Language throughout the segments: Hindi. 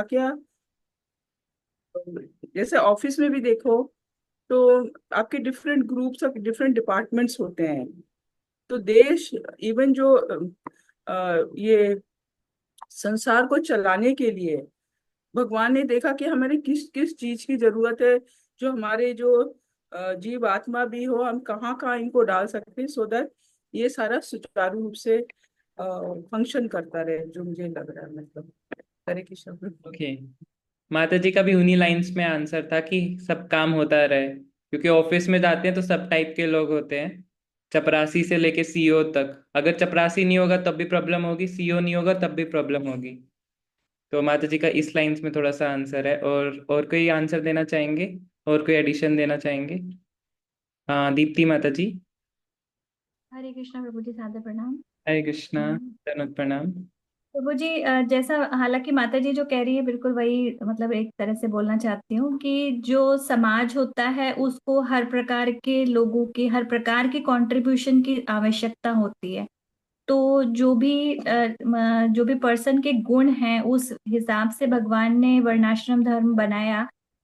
क्या, जैसे ऑफिस में भी देखो तो आपके डिफरेंट ग्रुप्स और डिफरेंट डिपार्टमेंट्स होते हैं। तो देश, इवन जो ये संसार को चलाने के लिए भगवान ने देखा कि हमारे किस किस चीज की जरूरत है, जो हमारे जो जीव आत्मा भी हो, हम कहाँ कहाँ इनको डाल सकते हैं, सो दैट ये सारा सुचारू रूप से फंक्शन करता रहे, जो मुझे लग रहा है। मतलब हरे कृष्ण। ओके। माता जी का भी उन्हीं लाइंस में आंसर था कि सब काम होता रहे, क्योंकि ऑफिस में जाते हैं तो सब टाइप के लोग होते हैं, चपरासी से लेके सीईओ तक। अगर चपरासी नहीं होगा तब भी प्रॉब्लम होगी, सीईओ नहीं होगा तब भी प्रॉब्लम होगी। तो माता जी का इस लाइंस में थोड़ा सा आंसर है। और कोई आंसर देना चाहेंगे, और कोई एडिशन देना चाहेंगे? हाँ, दीप्ति माता जी। हरे कृष्णा प्रभु जी, सादर प्रणाम। हरे कृष्णा। अम, धन्यवाद, प्रणाम। प्रभु जी, जैसा हालांकि माता जी जो कह रही है बिल्कुल वही, मतलब एक तरह से बोलना चाहती हूँ कि जो समाज होता है उसको हर प्रकार के लोगों की, हर प्रकार की कंट्रीब्यूशन की आवश्यकता होती है। तो जो भी पर्सन के गुण हैं उस हिसाब से भगवान ने वर्णाश्रम धर्म बनाया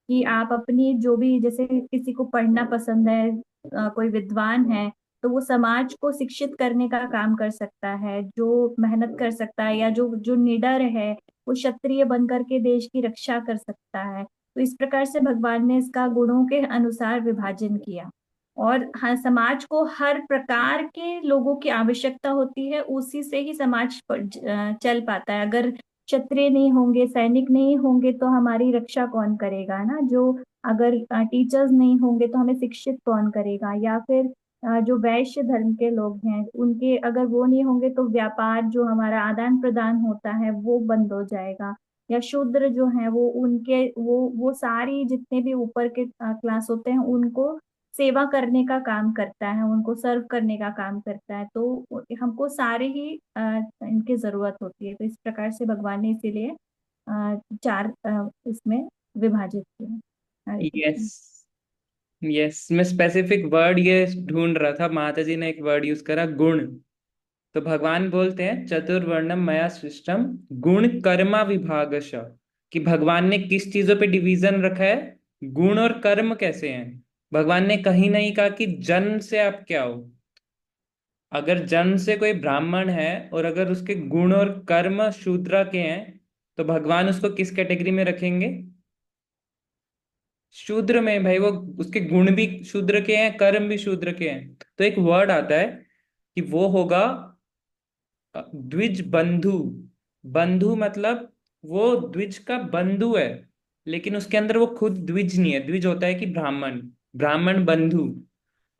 कि आप अपनी जो भी, जैसे किसी को पढ़ना पसंद है, कोई विद्वान है, तो वो समाज को शिक्षित करने का काम कर सकता है, जो मेहनत कर सकता है, या जो जो निडर है वो क्षत्रिय बन करके देश की रक्षा कर सकता है। तो इस प्रकार से भगवान ने इसका गुणों के अनुसार विभाजन किया। और हाँ, समाज को हर प्रकार के लोगों की आवश्यकता होती है, उसी से ही समाज चल पाता है। अगर क्षत्रिय नहीं होंगे, सैनिक नहीं होंगे, तो हमारी रक्षा कौन करेगा ना। जो अगर टीचर्स नहीं होंगे तो हमें शिक्षित कौन करेगा, या फिर जो वैश्य धर्म के लोग हैं उनके अगर वो नहीं होंगे तो व्यापार जो हमारा आदान प्रदान होता है वो बंद हो जाएगा। या शूद्र जो है वो उनके वो सारी जितने भी ऊपर के क्लास होते हैं उनको सेवा करने का काम करता है, उनको सर्व करने का काम करता है। तो हमको सारे ही इनकी जरूरत होती है। तो इस प्रकार से भगवान ने इसीलिए चार इसमें विभाजित किया। हरे यस। कृष्ण। यस, मैं स्पेसिफिक वर्ड ये ढूंढ रहा था, माता जी ने एक वर्ड यूज करा, गुण। तो भगवान बोलते हैं चतुर्वर्णम मया सृष्टम गुण कर्मा विभागश, कि भगवान ने किस चीजों पे डिवीजन रखा है, गुण और कर्म कैसे हैं। भगवान ने कहीं नहीं कहा कि जन्म से आप क्या हो। अगर जन्म से कोई ब्राह्मण है और अगर उसके गुण और कर्म शूद्र के हैं, तो भगवान उसको किस कैटेगरी में रखेंगे? शूद्र में भाई। वो उसके गुण भी शूद्र के हैं, कर्म भी शूद्र के हैं। तो एक वर्ड आता है कि वो होगा द्विज बंधु। बंधु मतलब वो द्विज का बंधु है, लेकिन उसके अंदर वो खुद द्विज नहीं है। द्विज होता है कि ब्राह्मण, ब्राह्मण बंधु।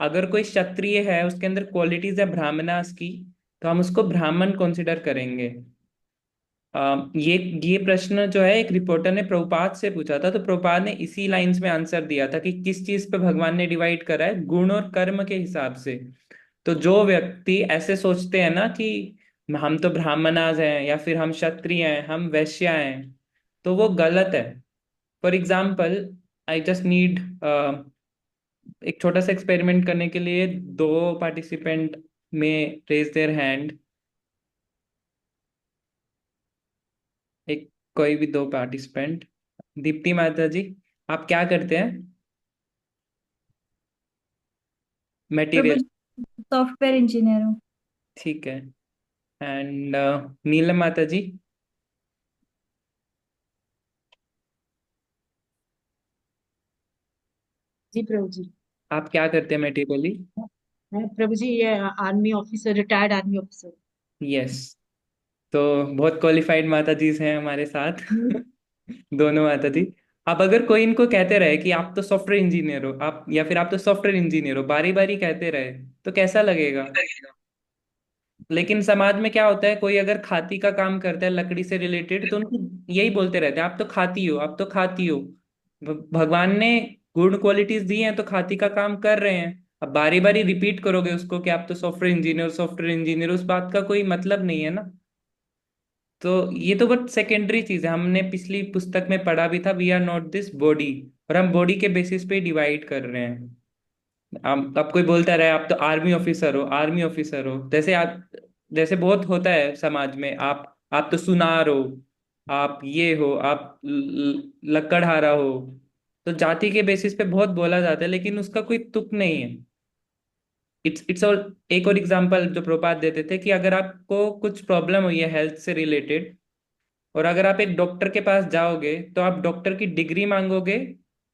अगर कोई क्षत्रिय है, उसके अंदर क्वालिटीज है ब्राह्मणास की, तो हम उसको ब्राह्मण कंसिडर करेंगे। ये प्रश्न जो है एक रिपोर्टर ने प्रभुपाद से पूछा था, तो प्रभुपाद ने इसी लाइंस में आंसर दिया था कि किस चीज पे भगवान ने डिवाइड करा है, गुण और कर्म के हिसाब से। तो जो व्यक्ति ऐसे सोचते हैं ना कि हम तो ब्राह्मणाज हैं, या फिर हम क्षत्रिय हैं, हम वैश्य हैं, तो वो गलत है। For example, I just need एक छोटा सा एक्सपेरिमेंट करने के लिए दो पार्टिसिपेंट में रेज देयर हैंड। एक, कोई भी दो पार्टिसिपेंट। दीप्ति माता जी, आप क्या करते हैं? प्रभु मटेरियल। जी, सॉफ्टवेयर इंजीनियर हूँ। ठीक है। एंड नीलम माता जी, जी प्रभु जी। आप क्या करते हैं मटेरियली? मैं प्रभु जी ये army officer, retired army officer. Yes. तो बहुत क्वालिफाइड माता जी हैं हमारे साथ। दोनों माता जी। अब अगर कोई इनको कहते रहे कि आप तो सॉफ्टवेयर इंजीनियर हो, आप, या फिर आप तो सॉफ्टवेयर इंजीनियर हो, बारी बारी कहते रहे, तो कैसा लगेगा? लेकिन समाज में क्या होता है, कोई अगर खाती का काम करता है लकड़ी से रिलेटेड, तो उनको यही बोलते रहते हैं, आप तो खाती हो, आप तो खाती हो। भगवान ने गुड क्वालिटीज दी हैं तो खाती का काम कर रहे हैं। अब बारी बारी रिपीट करोगे उसको कि आप तो सॉफ्टवेयर इंजीनियर, सॉफ्टवेयर इंजीनियर, उस बात का कोई मतलब नहीं है ना। तो ये तो बस सेकेंडरी चीज है। हमने पिछली पुस्तक में पढ़ा भी था, we are not this body, और हम बॉडी के बेसिस पे डिवाइड कर रहे हैं। अब कोई बोलता रहे आप तो आर्मी ऑफिसर हो, आर्मी ऑफिसर हो, जैसे आप, जैसे बहुत होता है समाज में, आप तो सुनार हो, आप ये हो, आप लकड़हारा हो। तो जाति के बेसिस पे बहुत बोला जाता है, लेकिन उसका कोई तुक नहीं है। इट्स और एक और एग्जांपल जो प्रभुपाद देते थे कि अगर आपको कुछ प्रॉब्लम हुई है हेल्थ से रिलेटेड, और अगर आप एक डॉक्टर के पास जाओगे तो आप डॉक्टर की डिग्री मांगोगे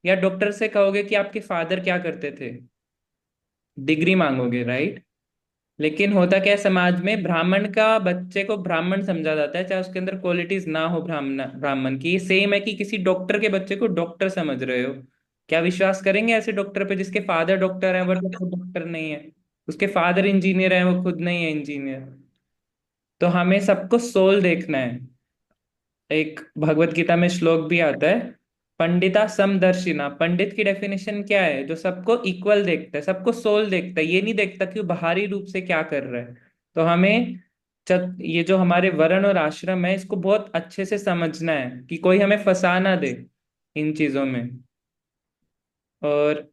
या डॉक्टर से कहोगे कि आपके फादर क्या करते थे? डिग्री मांगोगे, राइट? लेकिन होता क्या है समाज में, ब्राह्मण का बच्चे को ब्राह्मण समझा जाता है चाहे उसके अंदर क्वालिटीज ना हो ब्राह्मण ब्राह्मण की। ये सेम है कि किसी डॉक्टर के बच्चे को डॉक्टर समझ रहे हो। क्या विश्वास करेंगे ऐसे डॉक्टर पे जिसके फादर डॉक्टर है बट वो खुद डॉक्टर नहीं है? उसके फादर इंजीनियर है, वो खुद नहीं है इंजीनियर। तो हमें सबको सोल देखना है। एक भगवत गीता में श्लोक भी आता है, पंडिता समदर्शिना। पंडित की डेफिनेशन क्या है? जो सबको इक्वल देखता है, सबको सोल देखता है, ये नहीं देखता कि वो बाहरी रूप से क्या कर रहा है। तो हमें ये जो हमारे वर्ण और आश्रम है इसको बहुत अच्छे से समझना है कि कोई हमें फंसा ना दे इन चीजों में। और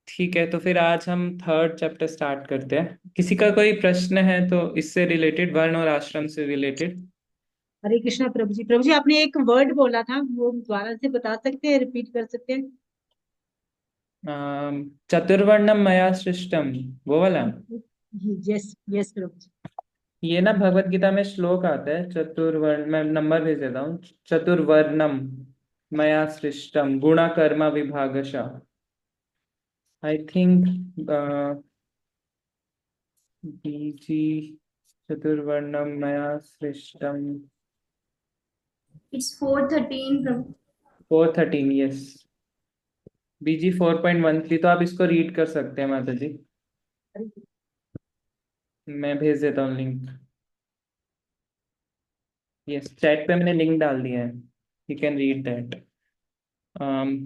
ठीक है, तो फिर आज हम थर्ड चैप्टर स्टार्ट करते हैं। किसी का कोई प्रश्न है तो इससे रिलेटेड, वर्ण और आश्रम से रिलेटेड? हरे कृष्णा प्रभु जी। प्रभु जी आपने एक वर्ड बोला था, वो दोबारा से बता सकते हैं, रिपीट कर सकते हैं? चतुर्वर्णम मया सृष्टम, वो वाला। यस यस प्रभु जी। ये ना भगवत गीता में श्लोक आता है, चतुर्वर्ण, मैं नंबर भेज देता हूँ। चतुर्वर्णम मया सृष्टम गुण कर्म विभागशः। आई थिंक बीजी चतुर्वर्णम मया सृष्टम। It's 413 Prabhu. 413, यस। बीजी 4.13, तो आप इसको रीड कर सकते हैं माता जी। मैं भेज देता हूँ लिंक। यस, चैट पे मैंने लिंक डाल दिया है, you can read that.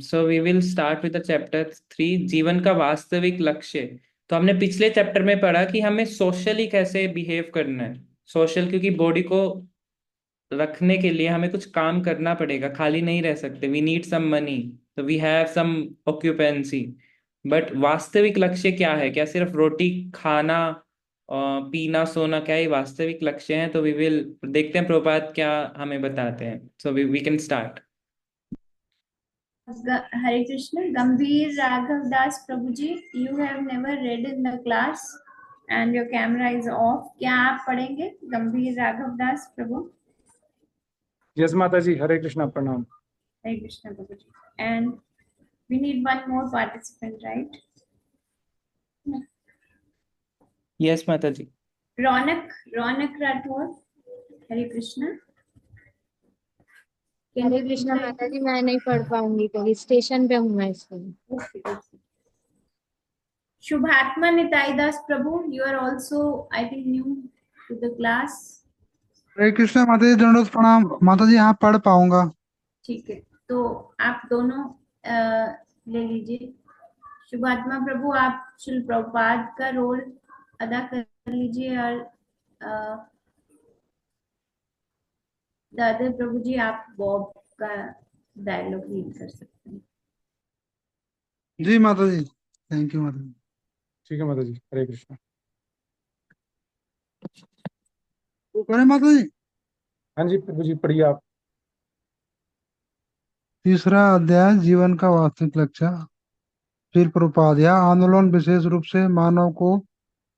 So we will start with chapter 3, जीवन का वास्तविक लक्ष्य। तो हमने पिछले चैप्टर में पढ़ा कि हमें सोशली कैसे बिहेव करना है। सोशल, क्योंकि बॉडी को रखने के लिए हमें कुछ काम करना पड़ेगा, खाली नहीं रह सकते। वी नीड सम मनी, तो we have some occupancy. But वास्तविक लक्ष्य क्या है? क्या सिर्फ रोटी खाना पीना सोना, क्या ये वास्तविक लक्ष्य है? तो वी विल देखते हैं प्रभुपाद क्या हमें बताते हैं। So we can start. Hare Krishna. Gambhir Raghav Das Prabhu ji, you have never read in the class and your camera is off. क्या आप पढ़ेंगे गंभीर राघव दास प्रभु? यस माता जी, हरे कृष्णा, प्रणाम। Hare Krishna Prabhu ji. And we need one more participant, right? Yes माता जी। रौनक, रौनक राठौर। हरे कृष्ण। हरे कृष्णा माता जी, मैं नहीं पढ़ पाऊंगी, कभी स्टेशन पे हूँ मैं इसलिए। Shubhatma Nitai Das Prabhu, you are also I think new to the class. Hare Krishna माता जी, दंडोत प्रणाम माता जी, हाँ पढ़ पाऊंगा। ठीक है, तो आप दोनों ले लीजिए। शुभात्मा प्रभु, आप श्री प्रभुपाद का रोल अदा कर लीजिए, और दादा प्रभु जी आप बॉब का डायलॉग रीड कर सकते हैं। जी माता जी, थैंक यू माता जी। ठीक है माता जी, हरे कृष्णा। तो करें माता जी। हाँ जी प्रभु जी, पढ़िए आप। तीसरा अध्याय, जीवन का वास्तविक लक्ष्य। फिर प्रभुपाद, यह आंदोलन विशेष रूप से मानव को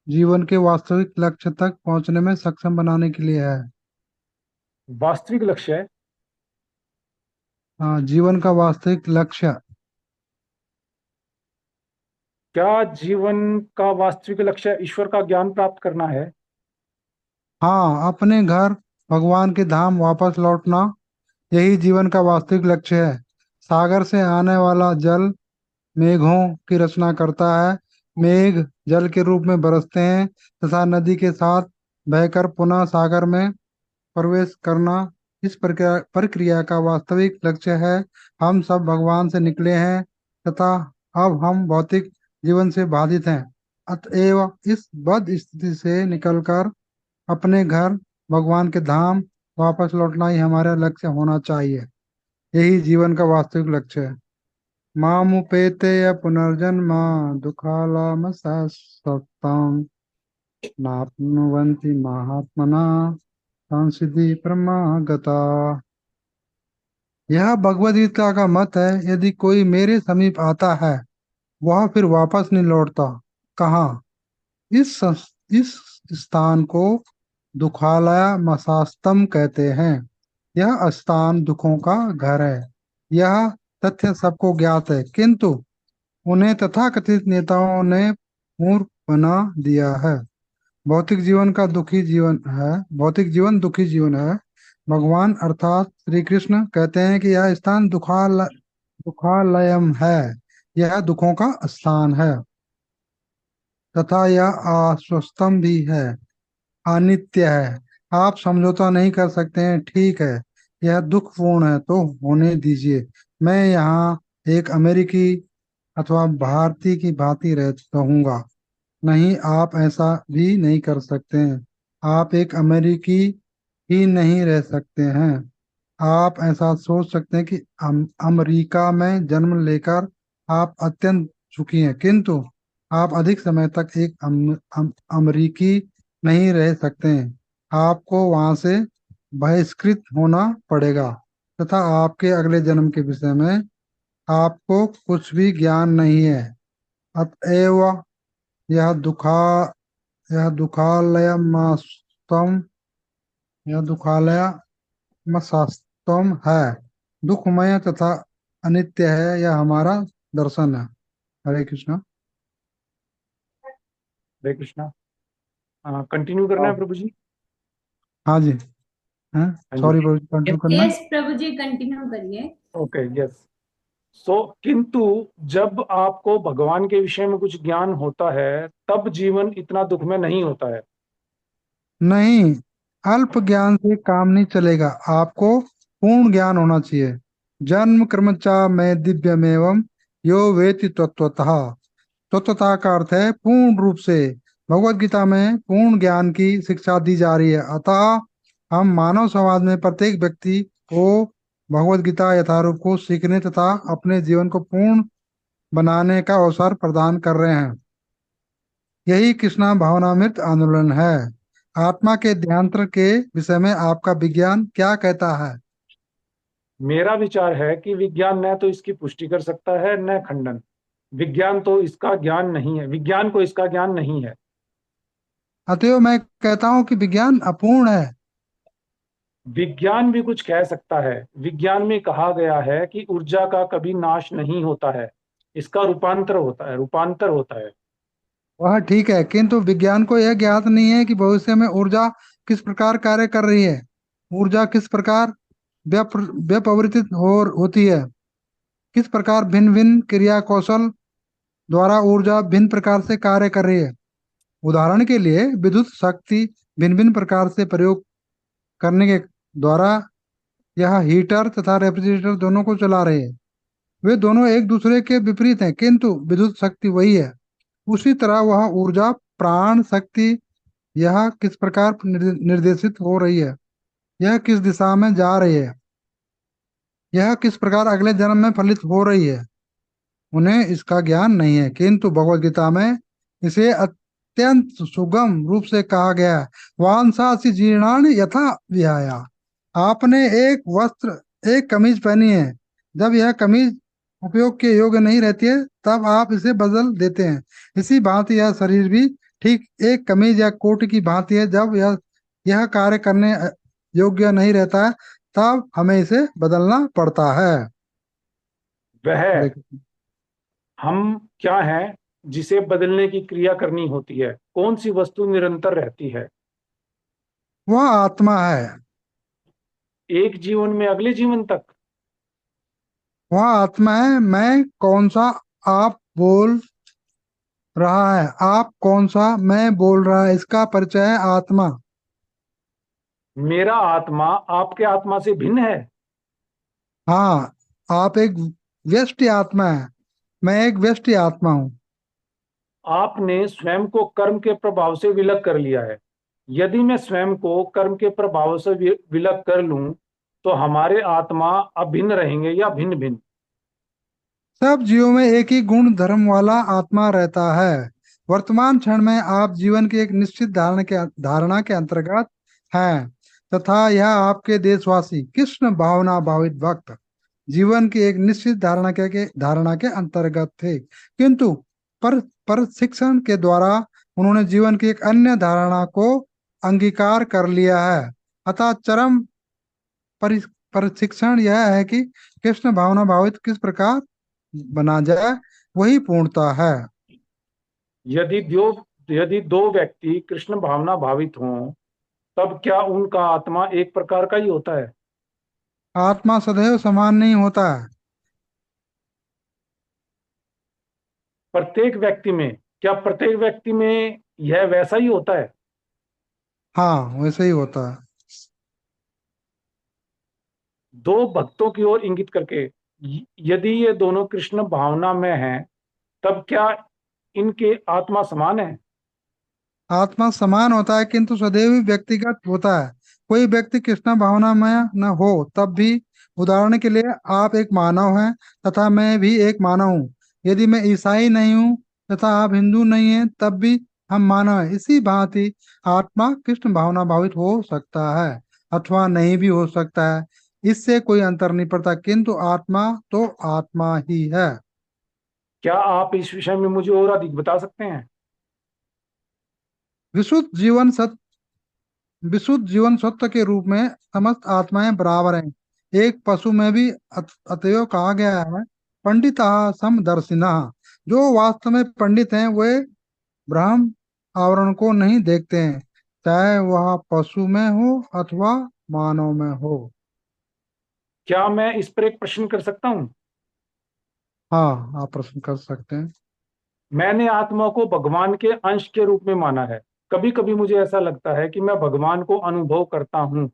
जीवन के वास्तविक लक्ष्य तक पहुंचने में सक्षम बनाने के लिए है। वास्तविक लक्ष्य है? हाँ, जीवन का वास्तविक लक्ष्य। क्या जीवन का वास्तविक लक्ष्य ईश्वर का ज्ञान प्राप्त करना है? हाँ, अपने घर भगवान के धाम वापस लौटना, यही जीवन का वास्तविक लक्ष्य है। सागर से आने वाला जल मेघों की रचना करता है। मेघ जल के रूप में बरसते हैं तथा नदी के साथ बहकर पुनः सागर में प्रवेश करना, इस प्रक्रिया का वास्तविक लक्ष्य है। हम सब भगवान से निकले हैं तथा अब हम भौतिक जीवन से बाधित हैं। अतएव इस बद्ध स्थिति से निकलकर अपने घर भगवान के धाम वापस लौटना ही हमारा लक्ष्य होना चाहिए। यही जीवन का वास्तविक लक्ष्य है। मामुपेते पुनर्जन्म दुःखालयं शाश्वतं नाप्नुवन्ति महात्मना संसिद्धि परमागता। यह भगवद गीता का मत है। यदि कोई मेरे समीप आता है वह फिर वापस नहीं लौटता। कहाँ? इस स्थान को दुखालय मसास्तम कहते हैं। यह स्थान दुखों का घर है। यह तथ्य सबको ज्ञात है, किंतु उन्हें तथाकथित नेताओं ने मूर्ख बना दिया है। भौतिक जीवन दुखी जीवन है। भगवान अर्थात श्री कृष्ण कहते हैं कि यह स्थान दुखालयम है। यह दुखों का स्थान है तथा यह अस्वस्थम भी है, अनित्य है। आप समझौता नहीं कर सकते हैं, ठीक है। यह दुखपूर्ण है तो होने दीजिए। मैं यहाँ एक अमेरिकी अथवा भारतीय की भांति रहूंगा। नहीं, आप ऐसा भी नहीं कर सकते हैं। आप एक अमेरिकी ही नहीं रह सकते हैं। आप ऐसा सोच सकते हैं कि अमेरिका में जन्म लेकर आप अत्यंत सुखी हैं, किंतु आप अधिक समय तक एक अमेरिकी नहीं रह सकते हैं। आपको वहां से बहिष्कृत होना पड़ेगा तथा आपके अगले जन्म के विषय में आपको कुछ भी ज्ञान नहीं है। अतएव यह दुखा यह दुखालयमस्तम यह दुखालयमस्तम है, दुखमय तथा अनित्य है। यह हमारा दर्शन है। हरे कृष्णा। हरे कृष्णा। कंटिन्यू करना है प्रभु जी? हाँ जी। हैं? हाँ जी। सॉरी प्रभु जी, कंटिन्यू करना है? यस प्रभु जी कंटिन्यू करिए। Okay, yes. किंतु जब आपको भगवान के विषय में कुछ ज्ञान होता है तब जीवन इतना दुख में नहीं होता है। नहीं, अल्प ज्ञान से काम नहीं चलेगा। आपको पूर्ण ज्ञान होना चाहिए। जन्म कर्मचा में दिव्यमेवं यो वेति तत्वतः। तत्वतः का अर्थ है पूर्ण रूप से। भगवत गीता में पूर्ण ज्ञान की शिक्षा दी जा रही है। अतः हम मानव समाज में प्रत्येक व्यक्ति को भगवत गीता यथारूप को सीखने तथा अपने जीवन को पूर्ण बनाने का अवसर प्रदान कर रहे हैं। यही कृष्णा भावनामृत आंदोलन है। आत्मा के देहांतर के विषय में आपका विज्ञान क्या कहता है? मेरा विचार है कि विज्ञान न तो इसकी पुष्टि कर सकता है न खंडन। विज्ञान को इसका ज्ञान नहीं है, विज्ञान को इसका ज्ञान नहीं है। अतएव मैं कहता हूं कि विज्ञान अपूर्ण है। विज्ञान भी कुछ कह सकता है। विज्ञान में कहा गया है कि ऊर्जा का कभी नाश नहीं होता है, इसका रूपांतर होता है। वह ठीक है, किंतु विज्ञान को यह ज्ञात नहीं है कि भविष्य में ऊर्जा किस प्रकार कार्य कर रही है। ऊर्जा किस प्रकार व्यपवर्तित होती है। किस प्रकार भिन्न भिन्न क्रिया कौशल द्वारा ऊर्जा भिन्न प्रकार से कार्य कर रही है। उदाहरण के लिए विद्युत शक्ति भिन्न भिन्न प्रकार से प्रयोग करने के द्वारा यह हीटर तथा रेफ्रिजरेटर दोनों को चला रहे हैं। वे दोनों एक दूसरे के विपरीत हैं, किंतु विद्युत शक्ति वही है। उसी तरह वह ऊर्जा प्राण शक्ति यह किस प्रकार निर्देशित हो रही है, यह किस दिशा में जा रही है, यह किस प्रकार अगले जन्म में फलित हो रही है, उन्हें इसका ज्ञान नहीं है। किंतु भगवद गीता में इसे अत्यंत सुगम रूप से कहा गया है। वांसासी जीर्णानि यथा विहाया। आपने एक कमीज पहनी है। जब यह कमीज उपयोग के योग्य नहीं रहती है तब आप इसे बदल देते हैं। इसी भांति यह शरीर भी ठीक एक कमीज या कोट की भांति है। जब यह कार्य करने योग्य नहीं रहता है तब हमें इसे बदलना पड़ता है। वह हम क्या हैं जिसे बदलने की क्रिया करनी होती है? कौन सी वस्तु निरंतर रहती है? वह आत्मा है। एक जीवन में अगले जीवन तक? वह आत्मा है। मैं कौन सा आप बोल रहा है, आप कौन सा मैं बोल रहा है, इसका परिचय है आत्मा। मेरा आत्मा आपके आत्मा से भिन्न है। हाँ, आप एक व्यष्टि आत्मा है, मैं एक व्यष्टि आत्मा हूँ। आपने स्वयं को कर्म के प्रभाव से विलग कर लिया है। यदि मैं स्वयं को कर्म के प्रभाव से विलग कर लूं तो हमारे आत्मा अभिन्न रहेंगे या भिन्न भिन्न? सब जीवों में एक ही गुण धर्म वाला आत्मा रहता है। वर्तमान क्षण में आप जीवन की एक निश्चित धारणा के अंतर्गत हैं तथा यह आपके देशवासी कृष्ण भावना भावित भक्त जीवन की एक निश्चित धारणा के अंतर्गत थे, किंतु प्रशिक्षण के द्वारा उन्होंने जीवन की एक अन्य धारणा को अंगीकार कर लिया है। अतः चरम प्रशिक्षण यह है कि कृष्ण भावना भावित किस प्रकार बना जाए, वही पूर्णता है। यदि दो व्यक्ति कृष्ण भावना भावित हों, तब क्या उनका आत्मा एक प्रकार का ही होता है? आत्मा सदैव समान नहीं होता है। क्या प्रत्येक व्यक्ति में यह वैसा ही होता है? हाँ, वैसे ही होता है। दो भक्तों की ओर इंगित करके, यदि ये दोनों कृष्ण भावना में हैं, तब क्या इनके आत्मा समान है? आत्मा समान होता है, किंतु सदैव ही व्यक्तिगत होता है। कोई व्यक्ति कृष्ण भावना में न हो तब भी, उदाहरण के लिए आप एक मानव हैं तथा मैं भी एक मानव हूँ। यदि मैं ईसाई नहीं हूँ तथा आप हिंदू नहीं हैं, तब भी हम मानव हैं। इसी भांति आत्मा कृष्ण भावना भावित हो सकता है अथवा नहीं भी हो सकता है, इससे कोई अंतर नहीं पड़ता, किंतु आत्मा तो आत्मा ही है। क्या आप इस विषय में मुझे और अधिक बता सकते हैं? विशुद्ध जीवन सत्य विशुद्ध जीवन सत्य के रूप में समस्त आत्माएं बराबर हैं। एक पशु में भी अतएव कहा गया है, पंडिता समदर्शिना। जो वास्तव में पंडित हैं वे ब्रह्म आवरण को नहीं देखते हैं, चाहे वह पशु में हो अथवा मानव में हो। क्या मैं इस पर एक प्रश्न कर सकता हूँ? हाँ, आप प्रश्न कर सकते हैं। मैंने आत्मा को भगवान के अंश के रूप में माना है। कभी कभी मुझे ऐसा लगता है कि मैं भगवान को अनुभव करता हूँ।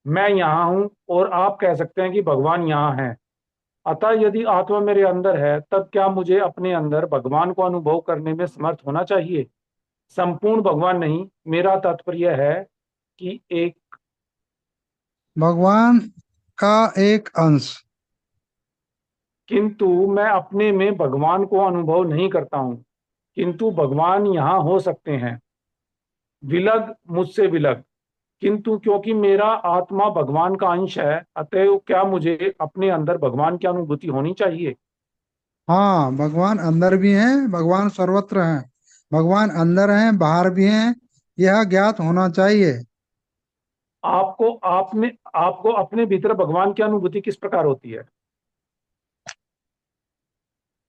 मैं यहाँ हूँ और आप कह सकते हैं कि भगवान यहाँ है। अतः यदि आत्मा मेरे अंदर है, तब क्या मुझे अपने अंदर भगवान को अनुभव करने में समर्थ होना चाहिए? संपूर्ण भगवान नहीं, मेरा तात्पर्य है कि एक। भगवान का एक अंश। किंतु मैं अपने में भगवान को अनुभव नहीं करता हूँ, किंतु भगवान यहाँ हो सकते हैं, विलग मुझसे विलग। किंतु क्योंकि मेरा आत्मा भगवान का अंश है, अतएव क्या मुझे अपने अंदर भगवान की अनुभूति होनी चाहिए? हाँ, भगवान अंदर भी हैं, भगवान सर्वत्र हैं। भगवान अंदर हैं, बाहर भी हैं, यह ज्ञात होना चाहिए। आपको अपने भीतर भगवान की अनुभूति किस प्रकार होती है?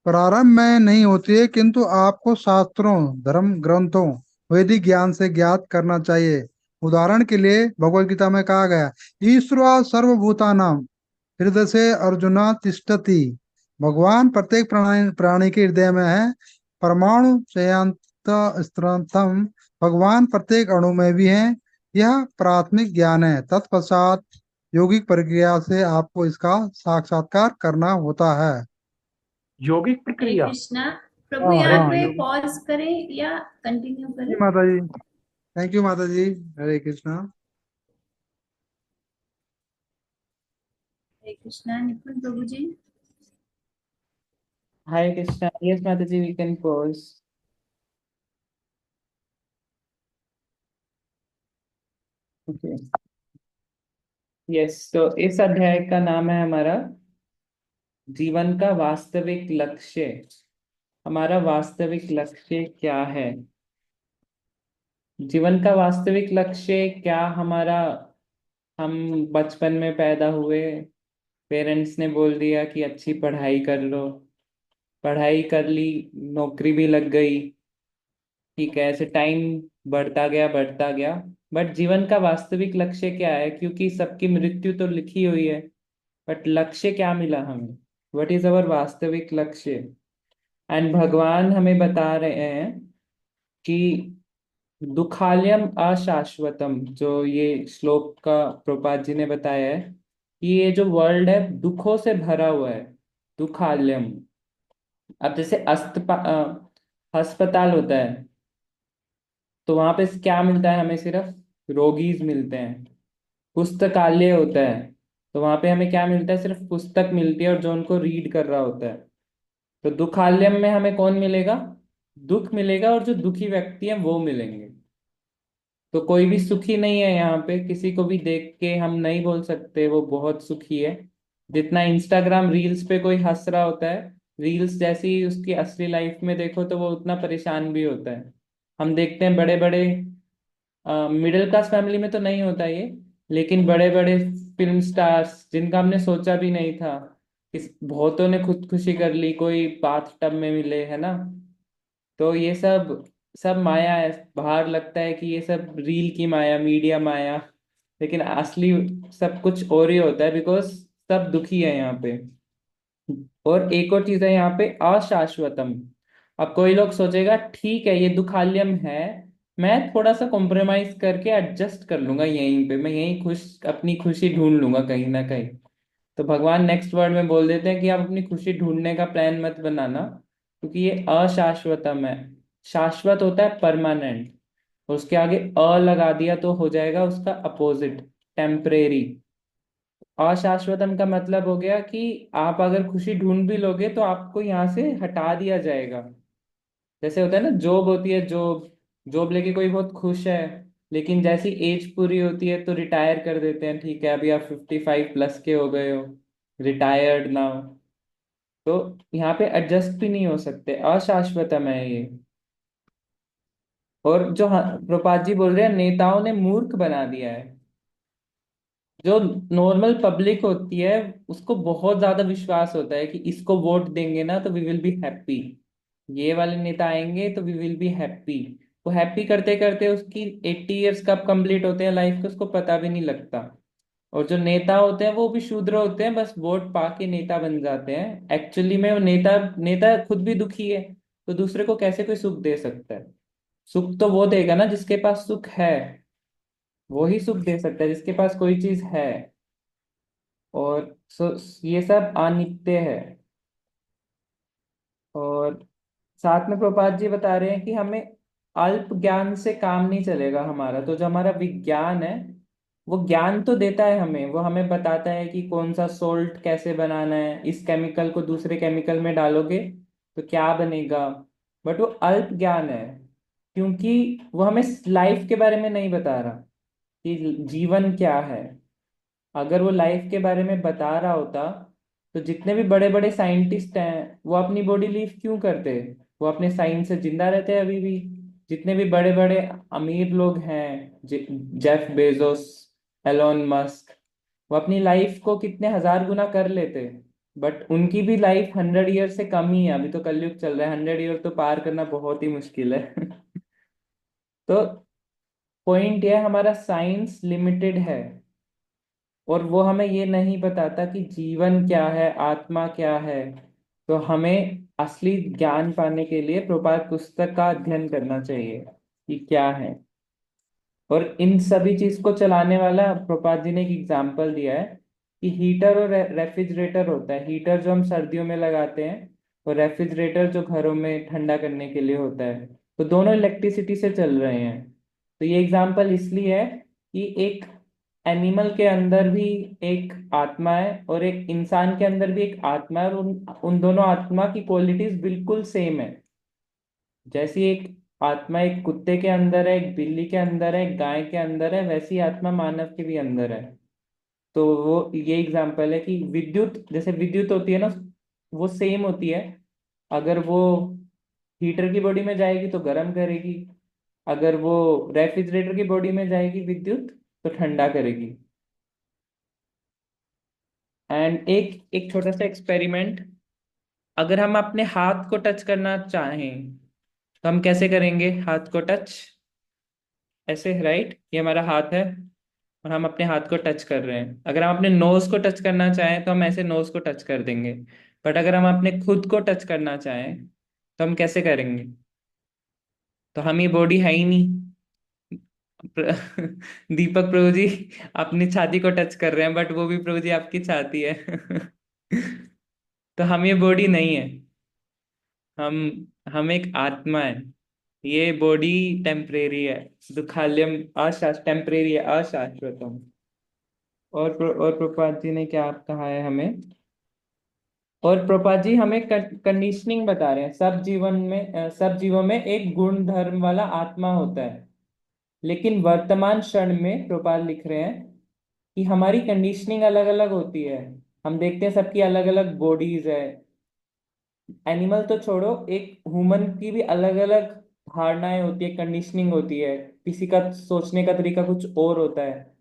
प्रारंभ में नहीं होती है, किंतु आपको शास्त्रों, धर्म ग्रंथों, वैदिक ज्ञान से ज्ञात करना चाहिए। उदाहरण के लिए भगवत गीता में कहा गया, ईश्वर सर्वभूतानां हृदय से अर्जुना तिष्ठति। भगवान प्रत्येक प्राणी के हृदय में है, परमाणु चयांत स्त्रंतम। भगवान प्रत्येक अणु में भी है। यह प्राथमिक ज्ञान है। तत्पश्चात योगिक प्रक्रिया से आपको इसका साक्षात्कार करना होता है। यौगिक हरे प्रक्रिया? कृष्णा। प्रभु हाँ यहाँ हाँ, पे योगिक। पॉज करें या कंटिन्यू जी करें? माता जी, थैंक यू माता जी। हरे कृष्णा। हरे कृष्णा। निपुण प्रभु जी। Hare Krishna. Yes, Mataji, we can pause. Okay. Yes, तो इस अध्याय का नाम है हमारा जीवन का वास्तविक लक्ष्य। हमारा वास्तविक लक्ष्य क्या है? जीवन का वास्तविक लक्ष्य क्या हमारा, हम बचपन में पैदा हुए, पेरेंट्स ने बोल दिया कि अच्छी पढ़ाई कर लो, पढ़ाई कर ली, नौकरी भी लग गई, ठीक है, ऐसे टाइम बढ़ता गया। बट जीवन का वास्तविक लक्ष्य क्या है? क्योंकि सबकी मृत्यु तो लिखी हुई है, बट लक्ष्य क्या मिला हमें? व्हाट इज अवर वास्तविक लक्ष्य? एंड भगवान हमें बता रहे हैं कि दुखालयम अशाश्वतम, जो ये श्लोक का प्रभुपाद जी ने बताया है कि ये जो वर्ल्ड है दुखों से भरा हुआ है। दुखालयम। अब जैसे अस्पताल होता है, तो वहां पे क्या मिलता है हमें? सिर्फ रोगीज मिलते हैं। पुस्तकालय होता है, तो वहां पे हमें क्या मिलता है? सिर्फ पुस्तक मिलती है और जो उनको रीड कर रहा होता है। तो दुखालयम में हमें कौन मिलेगा? दुख मिलेगा, और जो दुखी व्यक्ति हैं वो मिलेंगे। तो कोई भी सुखी नहीं है यहाँ पे, किसी को भी देख के हम नहीं बोल सकते वो बहुत सुखी है। जितना इंस्टाग्राम रील्स पे कोई हंस रहा होता है, रील्स जैसी ही उसकी असली लाइफ में देखो तो वो उतना परेशान भी होता है। हम देखते हैं बड़े बड़े मिडिल क्लास फैमिली में तो नहीं होता ये, लेकिन बड़े बड़े फिल्म स्टार्स जिनका हमने सोचा भी नहीं था, इस बहुतों ने खुदकुशी कर ली, कोई बाथ टब में मिले, है ना। तो ये सब सब माया है। बाहर लगता है कि ये सब रील की माया, मीडिया माया, लेकिन असली सब कुछ और ही होता है, बिकॉज सब दुखी है यहाँ पे। और एक और चीज है यहाँ पे, अशाश्वतम। अब कोई लोग सोचेगा ठीक है ये दुखालयम है, मैं थोड़ा सा कॉम्प्रोमाइज करके एडजस्ट कर लूंगा, यहीं पे मैं यहीं अपनी खुशी ढूंढ लूंगा कहीं ना कहीं। तो भगवान नेक्स्ट वर्ड में बोल देते हैं कि आप अपनी खुशी ढूंढने का प्लान मत बनाना, क्योंकि ये अशाश्वतम है। शाश्वत होता है परमानेंट, उसके आगे अ लगा दिया तो हो जाएगा उसका अपोजिट, टेम्परेरी। अशाश्वतम का मतलब हो गया कि आप अगर खुशी ढूंढ भी लोगे तो आपको यहाँ से हटा दिया जाएगा। जैसे होता है ना, जॉब होती है, जॉब जॉब लेके कोई बहुत खुश है, लेकिन जैसी एज पूरी होती है तो रिटायर कर देते हैं, ठीक है अभी आप 55+ के हो गए हो, रिटायर्ड नाउ। तो यहाँ पे एडजस्ट भी नहीं हो सकते, अशाश्वतम है ये। और जो प्रपात जी बोल रहे हैं नेताओं ने मूर्ख बना दिया है। जो नॉर्मल पब्लिक होती है उसको बहुत ज्यादा विश्वास होता है कि इसको वोट देंगे ना तो वी विल बी हैप्पी, ये वाले नेता आएंगे तो वी विल बी हैप्पी। वो हैप्पी करते करते उसकी 80 ईयर्स कब कंप्लीट होते हैं लाइफ के उसको पता भी नहीं लगता। और जो नेता होते हैं वो भी शूद्र होते हैं, बस वोट पाके नेता बन जाते हैं, एक्चुअली में वो नेता नेता खुद भी दुखी है, तो दूसरे को कैसे कोई सुख दे सकता है। सुख तो वो देगा ना जिसके पास सुख है, वो ही सुख दे सकता है जिसके पास कोई चीज है। और ये सब अनित्य है। और साथ में प्रभात जी बता रहे हैं कि हमें अल्प ज्ञान से काम नहीं चलेगा हमारा। तो जो हमारा विज्ञान है वो ज्ञान तो देता है हमें, वो हमें बताता है कि कौन सा सोल्ट कैसे बनाना है, इस केमिकल को दूसरे केमिकल में डालोगे तो क्या बनेगा। बट वो अल्प ज्ञान है, क्योंकि वो हमें लाइफ के बारे में नहीं बता रहा कि जीवन क्या है। अगर वो लाइफ के बारे में बता रहा होता तो जितने भी बड़े बड़े साइंटिस्ट हैं वो अपनी बॉडी लीव क्यों करते, वो अपने साइंस से जिंदा रहते हैं अभी भी। जितने भी बड़े बड़े अमीर लोग हैं, जेफ बेजोस, एलोन मस्क, वो अपनी लाइफ को कितने हजार गुना कर लेते, बट उनकी भी लाइफ 100 ईयर से कम ही है। अभी तो कलयुग चल रहा है, 100 ईयर तो पार करना बहुत ही मुश्किल है। तो पॉइंट ये है, हमारा साइंस लिमिटेड है, और वो हमें ये नहीं बताता कि जीवन क्या है, आत्मा क्या है। तो हमें असली ज्ञान पाने के लिए प्रपात पुस्तक का अध्ययन करना चाहिए कि क्या है। और इन सभी चीज को चलाने वाला प्रपात जी ने एक एग्जाम्पल दिया है कि हीटर और रेफ्रिजरेटर होता है। हीटर जो हम सर्दियों में लगाते हैं, और रेफ्रिजरेटर जो घरों में ठंडा करने के लिए होता है, तो दोनों इलेक्ट्रिसिटी से चल रहे हैं। तो ये एग्जाम्पल इसलिए है कि एक एनिमल के अंदर भी एक आत्मा है और एक इंसान के अंदर भी एक आत्मा है, और उन उन दोनों आत्मा की क्वालिटीज बिल्कुल सेम है। जैसी एक आत्मा एक कुत्ते के अंदर है, एक बिल्ली के अंदर है, एक गाय के अंदर है, वैसी आत्मा मानव के भी अंदर है। तो वो ये एग्जाम्पल है कि विद्युत, जैसे विद्युत होती है ना, वो सेम होती है। अगर वो हीटर की बॉडी में जाएगी तो गर्म करेगी, अगर वो रेफ्रिजरेटर की बॉडी में जाएगी विद्युत तो ठंडा करेगी। एंड एक एक छोटा सा एक्सपेरिमेंट, अगर हम अपने हाथ को टच करना चाहें तो हम कैसे करेंगे हाथ को टच, ऐसे, राइट, ये हमारा हाथ है और हम अपने हाथ को टच कर रहे हैं। अगर हम अपने नोज को टच करना चाहें तो हम ऐसे नोज को टच कर देंगे। बट अगर हम अपने खुद को टच करना चाहें तो हम कैसे करेंगे। तो हम ये बॉडी है ही नहीं। प्र- दीपक प्रभु जी अपनी छाती को टच कर रहे हैं, बट वो भी प्रभु जी आपकी छाती है। तो हम ये बॉडी नहीं है, हम एक आत्मा है। ये बॉडी टेम्परेरी है, दुखालयम टेम्परेरी है, अशाश्वतम। और प्रपात जी ने क्या कहा है हमें, और प्रपात जी हमें कंडीशनिंग बता रहे हैं। सब जीवन में सब जीवों में एक गुण धर्म वाला आत्मा होता है, लेकिन वर्तमान क्षण में प्रपात लिख रहे हैं कि हमारी कंडीशनिंग अलग अलग होती है। हम देखते हैं सबकी अलग अलग बॉडीज है। एनिमल तो छोड़ो, एक ह्यूमन की भी अलग अलग धारणाएं होती है, कंडीशनिंग होती है। किसी का सोचने का तरीका कुछ और होता है।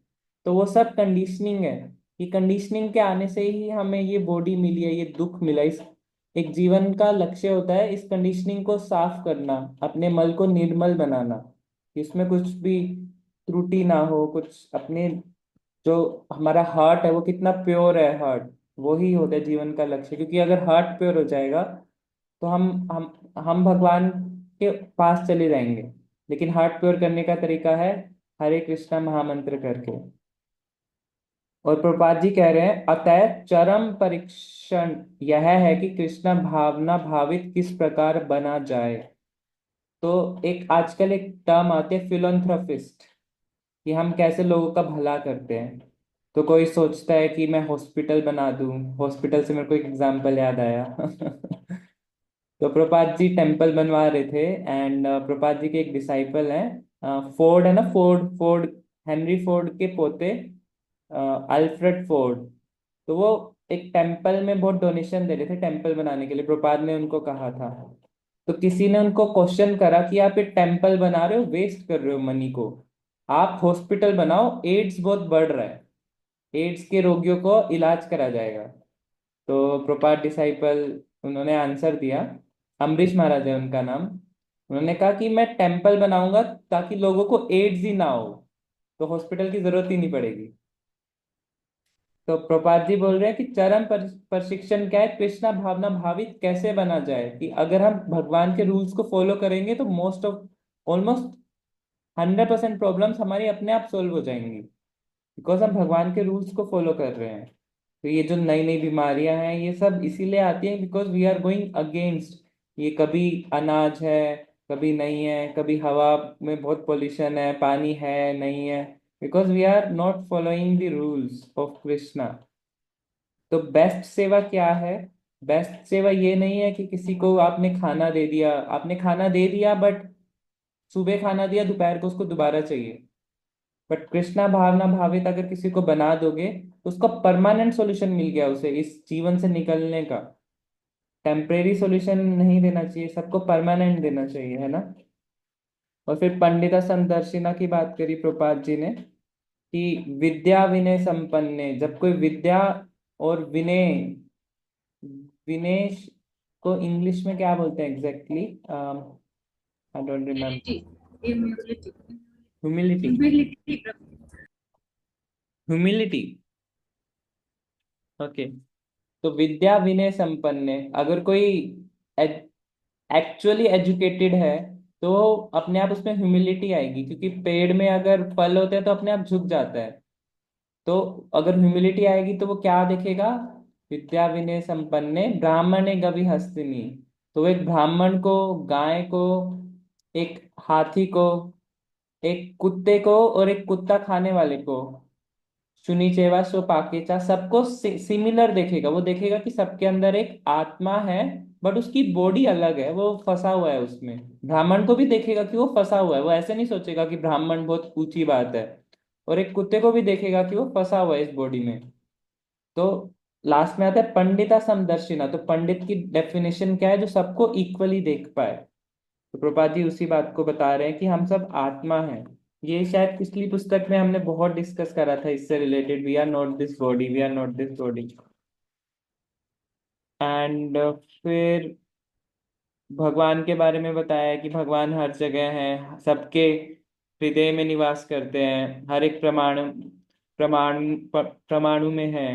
तो वो सब कंडीशनिंग है। ये कंडीशनिंग के आने से ही हमें ये बॉडी मिली है, ये दुख मिला। इस एक जीवन का लक्ष्य होता है इस कंडीशनिंग को साफ करना, अपने मल को निर्मल बनाना, इसमें कुछ भी त्रुटि ना हो, कुछ अपने जो हमारा हार्ट है वो कितना प्योर है, हार्ट वो ही होता है जीवन का लक्ष्य। क्योंकि अगर हार्ट प्योर हो जाएगा तो हम भगवान के पास चले जाएंगे। लेकिन हार्ट प्योर करने का तरीका है हरे कृष्णा महामंत्र करके। और प्रभुपाद जी कह रहे हैं अतः चरम परीक्षण यह है कि कृष्णा भावना भावित किस प्रकार बना जाए। तो एक आजकल एक टर्म आते हैं फिलोंथ्रफिस्ट, कि हम कैसे लोगों का भला करते हैं। तो कोई सोचता है कि मैं हॉस्पिटल बना दूं। हॉस्पिटल से मेरे को एक एग्जांपल याद आया। तो प्रभुपाद जी टेम्पल बनवा रहे थे, एंड प्रभुपाद जी के एक डिसाइपल हैं, फोर्ड है ना, फोर्ड फोर्ड हेनरी फोर्ड के पोते, अल्फ्रेड फोर्ड। तो वो एक टेम्पल में बहुत डोनेशन दे रहे थे टेम्पल बनाने के लिए, प्रभुपाद ने उनको कहा था। तो किसी ने उनको क्वेश्चन करा कि आप ये टेम्पल बना रहे हो, वेस्ट कर रहे हो मनी को, आप हॉस्पिटल बनाओ, एड्स बहुत बढ़ रहा है, एड्स के रोगियों को इलाज करा जाएगा। तो प्रभुपाद डिसाइपल उन्होंने आंसर दिया, अम्बरीश महाराज है उनका नाम। उन्होंने कहा कि मैं टेम्पल बनाऊंगा ताकि लोगों को एड्स ही ना हो, तो हॉस्पिटल की जरूरत ही नहीं पड़ेगी। तो प्रभुपाद जी बोल रहे हैं कि चरम प्रशिक्षण क्या है, कृष्णा भावना भावित कैसे बना जाए, कि अगर हम भगवान के रूल्स को फॉलो करेंगे तो मोस्ट ऑफ ऑलमोस्ट 100% प्रॉब्लम्स हमारी अपने आप सोल्व हो जाएंगी, बिकॉज हम भगवान के रूल्स को फॉलो कर रहे हैं। तो ये जो नई नई बीमारियां हैं ये सब इसीलिए आती हैं because we are going against. ये कभी अनाज है, कभी नहीं है, कभी हवा में बहुत पोल्यूशन है, पानी है नहीं है, because we are not following the rules of Krishna. तो बेस्ट सेवा क्या है? बेस्ट सेवा ये नहीं है कि किसी को आपने खाना दे दिया, आपने खाना दे दिया बट सुबह खाना दिया, दोपहर को उसको दोबारा चाहिए। बट कृष्णा भावना भावित अगर किसी को बना दोगे तो उसका परमानेंट सॉल्यूशन मिल गया, उसे इस जीवन से निकलने का। टेम्परेरी सॉल्यूशन नहीं देना चाहिए, सबको परमानेंट देना चाहिए, है ना। और फिर पंडिता संदर्शिना की बात करी प्रभुपाद जी ने, कि विद्या विनय संपन्ने, जब कोई विद्या और विनय, विनय को इंग्लिश में क्या बोलते हैं exactly, I don't remember. Humility. Humility, Humility. Humility, okay. तो विद्या विनय संपन्न है, अगर कोई एक्चुअली एजुकेटेड है तो अपने आप उसमें ह्यूमिलिटी आएगी, क्योंकि पेड़ में अगर फल होते हैं तो अपने आप झुक जाता है। तो अगर ह्यूमिलिटी आएगी तो वो क्या देखेगा, विद्या विनय संपन्ने ब्राह्मणे गवि हस्तिनी। तो वो एक ब्राह्मण को, गाय को, एक हाथी को, एक कुत्ते को और एक कुत्ता खाने वाले को, सुनीचेवा सो पाकेचा, सबको सिमिलर देखेगा। वो देखेगा कि सबके अंदर एक आत्मा है, बट उसकी बॉडी अलग है, वो फंसा हुआ है उसमें। ब्राह्मण को भी देखेगा कि वो फंसा हुआ है, वो ऐसे नहीं सोचेगा कि ब्राह्मण बहुत ऊंची बात है। और एक कुत्ते को भी देखेगा कि वो फंसा हुआ है इस बॉडी में। तो लास्ट में आता है पंडिता समदर्शिना। तो पंडित की डेफिनेशन क्या है, जो सबको इक्वली देख पाए। तो प्रभुपाद जी उसी बात को बता रहे हैं कि हम सब आत्मा हैं। ये शायद पिछली पुस्तक में हमने बहुत डिस्कस करा था इससे related, we are not this body, we are not this body. And फिर भगवान के बारे में बताया कि भगवान हर जगह हैं, सबके हृदय में निवास करते हैं, हर एक परमाणु में है।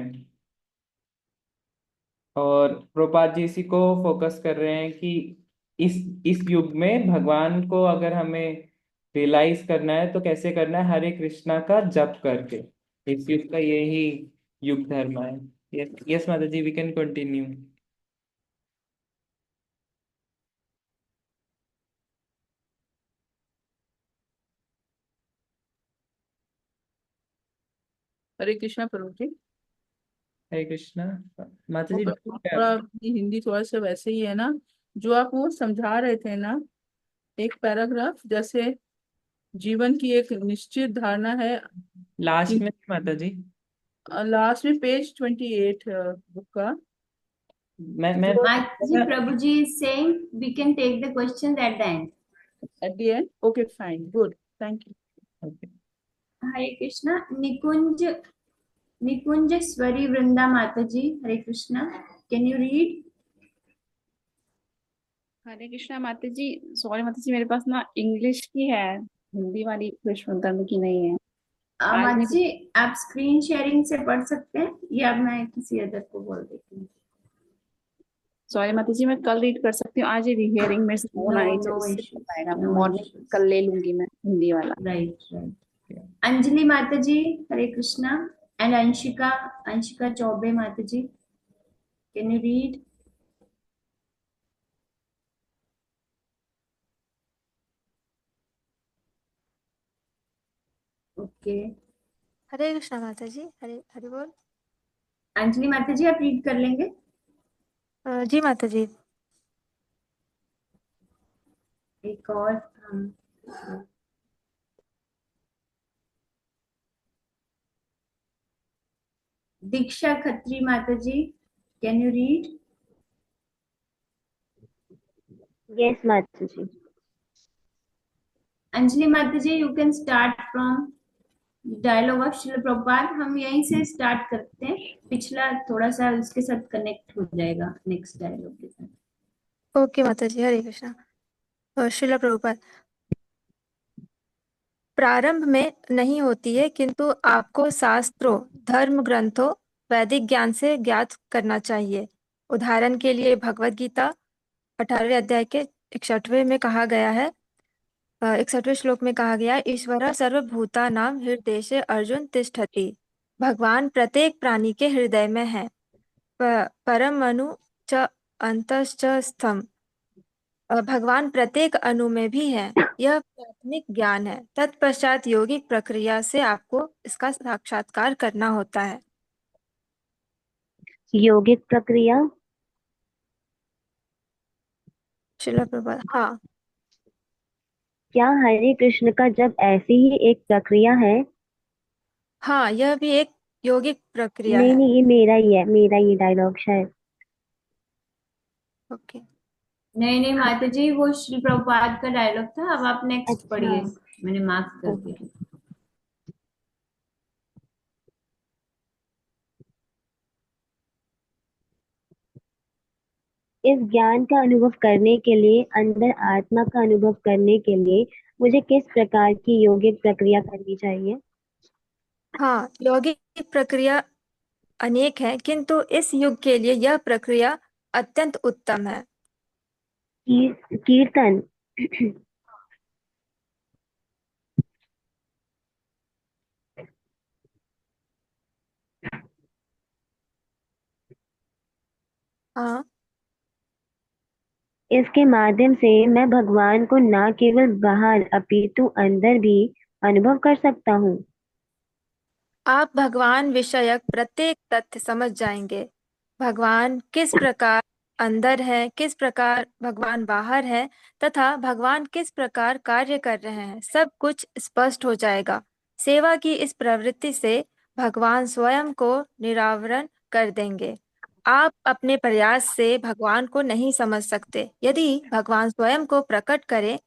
और प्रभुपाद जी इसी को फोकस कर रहे हैं कि इस इस युग में भगवान को अगर हमें रियलाइज करना है तो कैसे करना है, हरे कृष्णा का जप करके। इस युग का यही युग धर्म है। यस यस माता जी, वी कैन कंटिन्यू। हरे कृष्णा प्रभु जी। हरे कृष्णा। माता वो जी थोड़ा अपनी हिंदी थोड़ा सा वैसे ही है ना, जो आप वो समझा रहे थे ना, एक पैराग्राफ जैसे जीवन की एक निश्चित धारणा है लास्ट कि में माता जी, लास्ट में पेज 28 बुक का मैं Mataji, Prabhuji is saying we can take the questions at the end. at the end. Okay, fine, good, thank you. Okay. Hare Krishna. Nikunj Swari Vrinda Mataji. Hare Krishna. Can you read? हरे कृष्णा माता जी। सॉरी माता जी, मेरे पास ना इंग्लिश की है, हिंदी वाली विश्व धर्म की नहीं है। आज नहीं माताजी आप स्क्रीन शेयरिंग से पढ़ सकते हैं या मैं किसी अदर को बोल देती हूँ? सॉरी माता जी, मैं कल रीड कर सकती हूँ, आज ही हियरिंग मेरे से होना नहीं No इससे issues, हो पाएगा। मैं no मॉर्निंग issues. कल ले लूंगी मैं हिंदी वाला। Right. अंजलि माताजी, हरे कृष्णा. एंड अंशिका चौबे माताजी, कैन यू रीड? ओके, हरे कृष्णा माता जी। हरे हरे बोल। अंजलि माताजी आप रीड कर लेंगे? जी माता जी। एक और दीक्षा खत्री माताजी, can you read? Yes, Mataji. Anjali माताजी you can start from dialogue of Srila Prabhupada. हम यहीं से स्टार्ट करते हैं, पिछला थोड़ा सा उसके साथ कनेक्ट हो जाएगा नेक्स्ट डायलॉग के साथ. ओके माता जी। हरे कृष्णा। श्रील प्रभुपाद। प्रारंभ में नहीं होती है, किंतु आपको शास्त्रों, धर्म ग्रंथों, वैदिक ज्ञान से ज्ञात करना चाहिए। उदाहरण के लिए भगवत गीता 18वें अध्याय के 61वें में कहा गया है, 61वें श्लोक में कहा गया है, ईश्वर सर्वभूतानां हृदयेषु अर्जुन तिष्ठति। भगवान प्रत्येक प्राणी के हृदय में है। परमनु च अंतश्च स्थम। भगवान प्रत्येक अणु में भी है। यह प्राथमिक ज्ञान है। तत्पश्चात योगिक प्रक्रिया से आपको इसका साक्षात्कार करना होता है। योगिक प्रक्रिया? श्रील प्रभुपाद। हाँ। क्या हरे कृष्ण का जब ऐसी ही एक प्रक्रिया है? हाँ, यह भी एक योगिक प्रक्रिया नहीं है। नहीं, ये मेरा ही है, मेरा ये डायलॉग शायद। ओके। नहीं माताजी, वो श्री प्रभुपाद का डायलॉग था. अब आप नेक्स्ट अच्छा। पढ़िए, मैंने मार्क कर दिया. इस ज्ञान का अनुभव करने के लिए, अंदर आत्मा का अनुभव करने के लिए मुझे किस प्रकार की योगिक प्रक्रिया करनी चाहिए? हाँ, यौगिक प्रक्रिया अनेक है, किंतु इस युग के लिए यह प्रक्रिया अत्यंत उत्तम है। कीर्तन? हाँ। इसके माध्यम से मैं भगवान को न केवल बाहर अपितु अंदर भी अनुभव कर सकता हूँ। आप भगवान विषयक प्रत्येक तथ्य समझ जाएंगे। भगवान किस प्रकार अंदर है, किस प्रकार भगवान बाहर है, तथा भगवान किस प्रकार कार्य कर रहे हैं, सब कुछ स्पष्ट हो जाएगा। सेवा की इस प्रवृत्ति से भगवान स्वयं को निरावरण कर देंगे। आप अपने प्रयास से भगवान को नहीं समझ सकते। यदि भगवान स्वयं को प्रकट करें,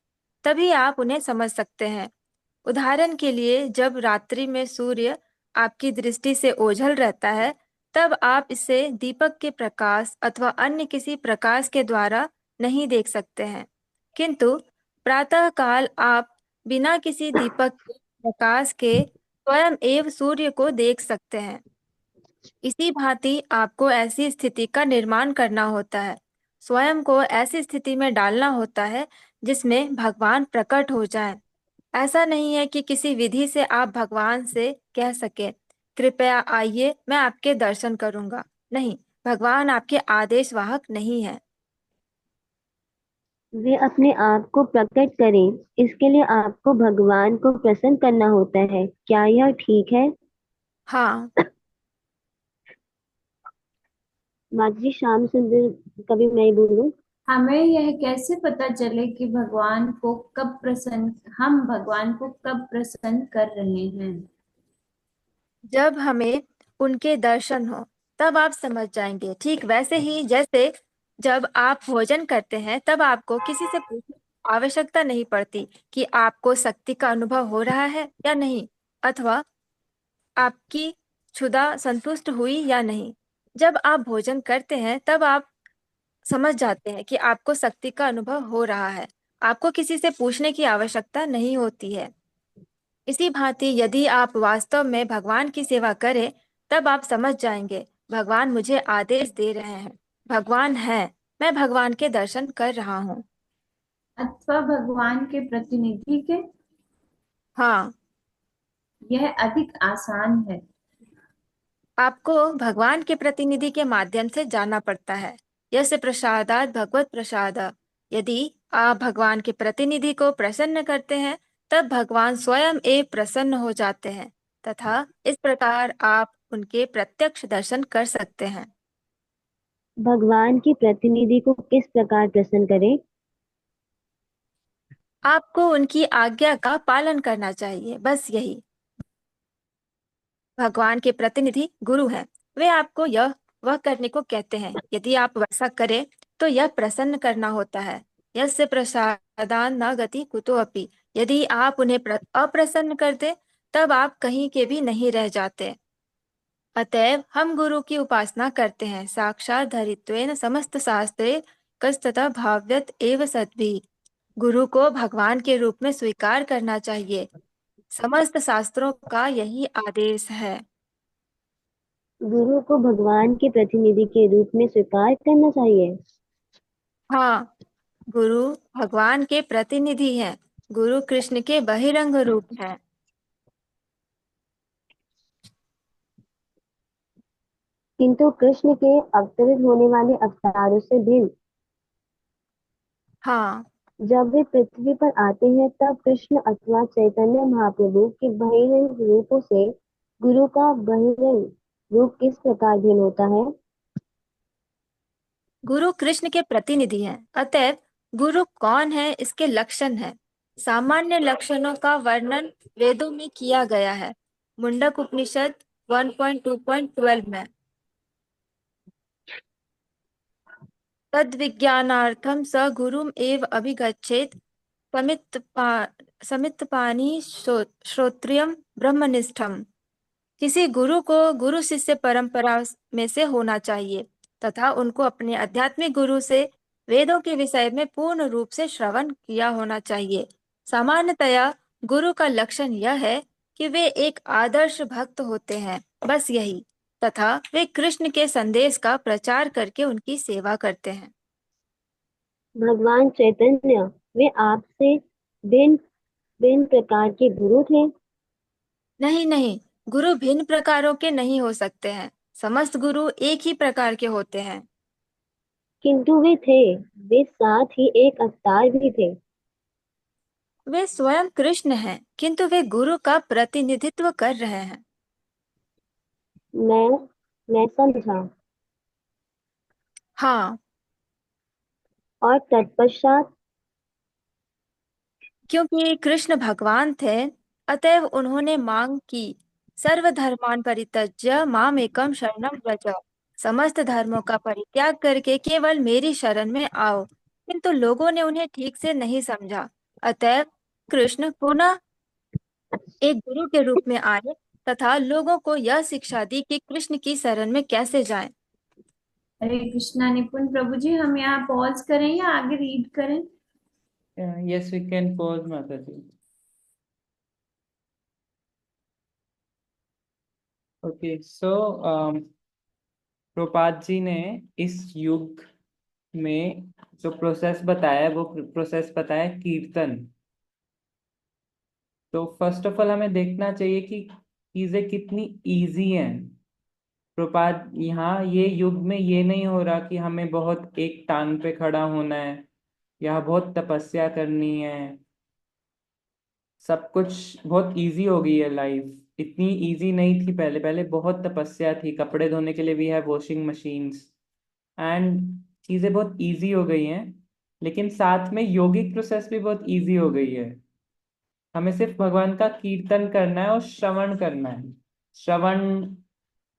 तभी आप उन्हें समझ सकते हैं। उदाहरण के लिए, जब रात्रि में सूर्य आपकी दृष्टि से ओझल रहता है, तब आप इसे दीपक के प्रकाश अथवा अन्य किसी प्रकाश के द्वारा नहीं देख सकते हैं, किंतु प्रातः काल आप बिना किसी दीपक के प्रकाश के स्वयं एव सूर्य को देख सकते हैं। इसी भांति आपको ऐसी स्थिति का निर्माण करना होता है। स्वयं को ऐसी स्थिति में डालना होता है जिसमें भगवान प्रकट हो जाएं। ऐसा नहीं है कि किसी विधि से आप भगवान से कह सके, कृपया आइए, मैं आपके दर्शन करूंगा। नहीं, भगवान आपके आदेश वाहक नहीं है। वे अपने आप को प्रकट करें, इसके लिए आपको भगवान को प्रसन्न करना होता है। क्या यह ठीक है? हाँ। माता जी, श्याम सुंदर कवि मैं ही बोलूं। हमें यह कैसे पता चले कि हम भगवान को कब प्रसन्न कर रहे हैं? जब हमें उनके दर्शन हो, तब आप समझ जाएंगे। ठीक वैसे ही जैसे जब आप भोजन करते हैं तब आपको किसी से पूछने की आवश्यकता नहीं पड़ती कि आपको शक्ति का अनुभव हो रहा है या नहीं, अथवा आपकी क्षुधा संतुष्ट हुई या नहीं। जब आप भोजन करते हैं तब आप समझ जाते हैं कि आपको शक्ति का अनुभव हो रहा है। आपको किसी से पूछने की आवश्यकता नहीं होती है। इसी भांति यदि आप वास्तव में भगवान की सेवा करें तब आप समझ जाएंगे, भगवान मुझे आदेश दे रहे हैं, भगवान है, मैं भगवान के दर्शन कर रहा हूँ। अथवा भगवान के प्रतिनिधि के, हाँ, यह अधिक आसान है। आपको भगवान के प्रतिनिधि के माध्यम से जाना पड़ता है। यस्य प्रसादात् भगवत प्रसाद। यदि आप भगवान के प्रतिनिधि को प्रसन्न करते हैं तब भगवान स्वयं एव प्रसन्न हो जाते हैं तथा इस प्रकार आप उनके प्रत्यक्ष दर्शन कर सकते हैं। भगवान के प्रतिनिधि को किस प्रकार प्रसन्न करें? आपको उनकी आज्ञा का पालन करना चाहिए, बस यही। भगवान के प्रतिनिधि गुरु हैं, वे आपको वह करने को कहते हैं। यदि आप वैसा करें तो यह प्रसन्न करना होता है। यस्य प्रसादान न गति कुतो अपि। यदि आप उन्हें अप्रसन्न कर दे तब आप कहीं के भी नहीं रह जाते। अतएव हम गुरु की उपासना करते हैं। साक्षात धरित्वेन समस्त शास्त्रे कस्ततः भाव्यत एव सद्भिः। गुरु को भगवान के रूप में स्वीकार करना चाहिए। समस्त शास्त्रों का यही आदेश है। गुरु को भगवान के प्रतिनिधि के रूप में स्वीकार करना चाहिए। हाँ, गुरु भगवान के प्रतिनिधि हैं। गुरु कृष्ण के बहिरंग रूप हैं। किंतु कृष्ण के अवतरित होने वाले अवतारों से भिन्न। हाँ, जब वे पृथ्वी पर आते हैं तब कृष्ण अथवा चैतन्य महाप्रभु के बहिरंग रूपों से गुरु का बहिरंग रूप किस प्रकार भिन्न होता है? गुरु कृष्ण के प्रतिनिधि हैं, अतएव गुरु कौन है इसके लक्षण हैं। सामान्य लक्षणों का वर्णन वेदों में किया गया है। मुंडक उपनिषद 1.2.12 में। तद विज्ञानार्थम स गुरुम एव अभिगच्छेत समित्पानि श्रोत्रियम ब्रह्मनिष्ठम। किसी गुरु को गुरु शिष्य परंपरा में से होना चाहिए तथा उनको अपने आध्यात्मिक गुरु से वेदों के विषय में पूर्ण रूप से श्रवण किया होना चाहिए। सामान्यतया गुरु का लक्षण यह है कि वे एक आदर्श भक्त होते हैं, बस यही, तथा वे कृष्ण के संदेश का प्रचार करके उनकी सेवा करते हैं। भगवान चैतन्य वे आपसे भिन्न भिन्न प्रकार के गुरु थे? नहीं नहीं, गुरु भिन्न प्रकारों के नहीं हो सकते हैं। समस्त गुरु एक ही प्रकार के होते हैं। किंतु वे साथ ही एक अवतार भी थे। वे स्वयं कृष्ण हैं, किंतु वे गुरु का प्रतिनिधित्व कर रहे हैं। मैं समझा। हाँ, और तत्पश्चात? क्योंकि कृष्ण भगवान थे, अतएव उन्होंने मांग की, सर्वधर्मान परित्यज्य माम एकम शरणम व्रज। समस्त धर्मों का परित्याग करके केवल मेरी शरण में आओ। किंतु लोगों ने उन्हें ठीक से नहीं समझा, अतएव कृष्ण पुनः एक गुरु के रूप में आए तथा लोगों को यह शिक्षा दी कि कृष्ण की शरण में कैसे जाएं। हरे कृष्णा। निपुण प्रभु जी, हम यहाँ पॉज करें या आगे रीड करें? Yes, we can pause, माता जी। ओके, सो प्रभुपाद जी ने इस युग में जो प्रोसेस बताया है वो प्रोसेस बताया कीर्तन। तो फर्स्ट ऑफ ऑल हमें देखना चाहिए कि चीजें कितनी इजी हैं। प्रभुपाद यहाँ ये युग में ये नहीं हो रहा कि हमें बहुत एक टांग पे खड़ा होना है या बहुत तपस्या करनी है। सब कुछ बहुत इजी हो गई है लाइफ। इतनी इजी नहीं थी पहले। पहले बहुत तपस्या थी। कपड़े धोने के लिए भी है वॉशिंग मशीन्स एंड चीजें बहुत इजी हो गई हैं। लेकिन साथ में योगिक प्रोसेस भी बहुत इजी हो गई है। हमें सिर्फ भगवान का कीर्तन करना है और श्रवण करना है। श्रवण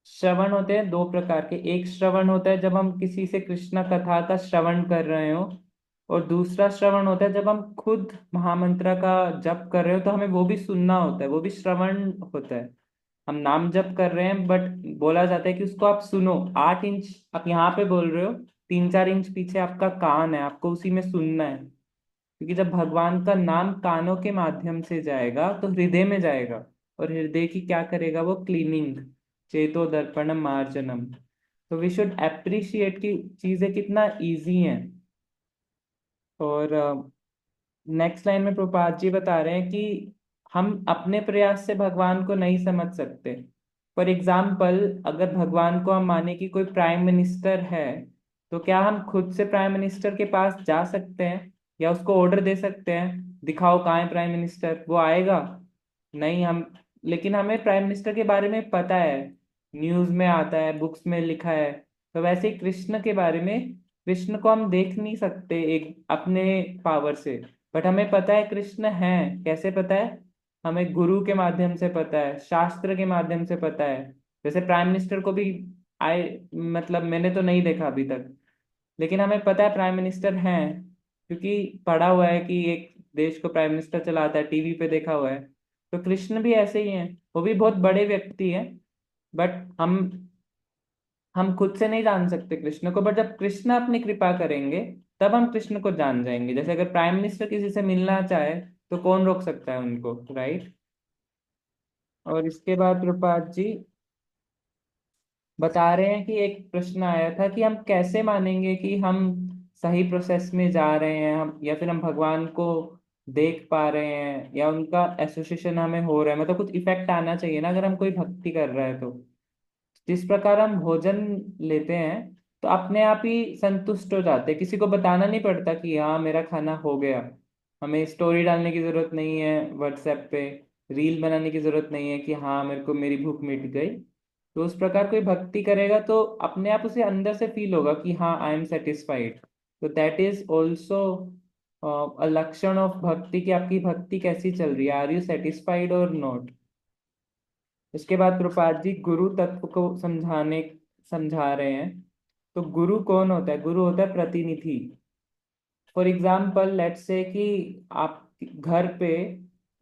श्रवण होते हैं दो प्रकार के। एक श्रवण होता है जब हम किसी से कृष्ण कथा का श्रवण कर रहे हो, और दूसरा श्रवण होता है जब हम खुद महामंत्र का जप कर रहे हो, तो हमें वो भी सुनना होता है, वो भी श्रवण होता है। हम नाम जप कर रहे हैं, बट बोला जाता है कि उसको आप सुनो। 8 इंच आप यहाँ पे बोल रहे हो, 3-4 इंच पीछे आपका कान है, आपको उसी में सुनना है। क्योंकि जब भगवान का नाम कानों के माध्यम से जाएगा तो हृदय में जाएगा, और हृदय की क्या करेगा वो? क्लीनिंग। चेतो दर्पणम मार्जनम। तो वी शुड अप्रिशिएट कि चीजें कितना इजी हैं। और नेक्स्ट लाइन में प्रभुपाद जी बता रहे हैं कि हम अपने प्रयास से भगवान को नहीं समझ सकते। फॉर एग्जाम्पल, अगर भगवान को हम माने कि कोई प्राइम मिनिस्टर है, तो क्या हम खुद से प्राइम मिनिस्टर के पास जा सकते हैं या उसको ऑर्डर दे सकते हैं, दिखाओ कहाँ है प्राइम मिनिस्टर? वो आएगा नहीं। हम लेकिन हमें प्राइम मिनिस्टर के बारे में पता है, न्यूज में आता है, बुक्स में लिखा है। तो वैसे ही कृष्ण के बारे में, कृष्ण को हम देख नहीं सकते एक अपने पावर से, बट हमें पता है कृष्ण है। कैसे पता है? हमें गुरु के माध्यम से पता है, शास्त्र के माध्यम से पता है। जैसे प्राइम मिनिस्टर को भी आए, मतलब मैंने तो नहीं देखा अभी तक, लेकिन हमें पता है प्राइम मिनिस्टर हैं, क्योंकि पढ़ा हुआ है कि एक देश को प्राइम मिनिस्टर चलाता है, टीवी पे देखा हुआ है। तो कृष्ण भी ऐसे ही हैं, वो भी बहुत बड़े व्यक्ति हैं, बट हम खुद से नहीं जान सकते कृष्ण को। बट जब कृष्ण अपनी कृपा करेंगे तब हम कृष्ण को जान जाएंगे। जैसे अगर प्राइम मिनिस्टर किसी से मिलना चाहे तो कौन रोक सकता है उनको, राइट? और इसके बाद प्रभुपाद जी बता रहे हैं कि एक प्रश्न आया था कि हम कैसे मानेंगे कि हम सही प्रोसेस में जा रहे हैं, हम या फिर हम भगवान को देख पा रहे हैं या उनका एसोसिएशन हमें हो रहा है। मतलब कुछ इफेक्ट आना चाहिए ना अगर हम कोई भक्ति कर रहे हैं तो। जिस प्रकार हम भोजन लेते हैं तो अपने आप ही संतुष्ट हो जाते हैं, किसी को बताना नहीं पड़ता कि हाँ मेरा खाना हो गया। हमें स्टोरी डालने की जरूरत नहीं है व्हाट्सएप पे, रील बनाने की जरूरत नहीं है कि हाँ मेरे को मेरी भूख मिट गई। तो उस प्रकार कोई भक्ति करेगा तो अपने आप उसे अंदर से फील होगा कि हाँ आई एम सेटिस्फाइड। तो दैट इज ऑल्सो अ लक्षण ऑफ भक्ति, कि आपकी भक्ति कैसी चल रही है, आर यू सेटिस्फाइड और नॉट। इसके बाद प्रभुपाद जी गुरु तत्व को समझा रहे हैं। तो गुरु कौन होता है? गुरु होता है प्रतिनिधि। फॉर एग्जाम्पल लेट्स से कि आप घर पे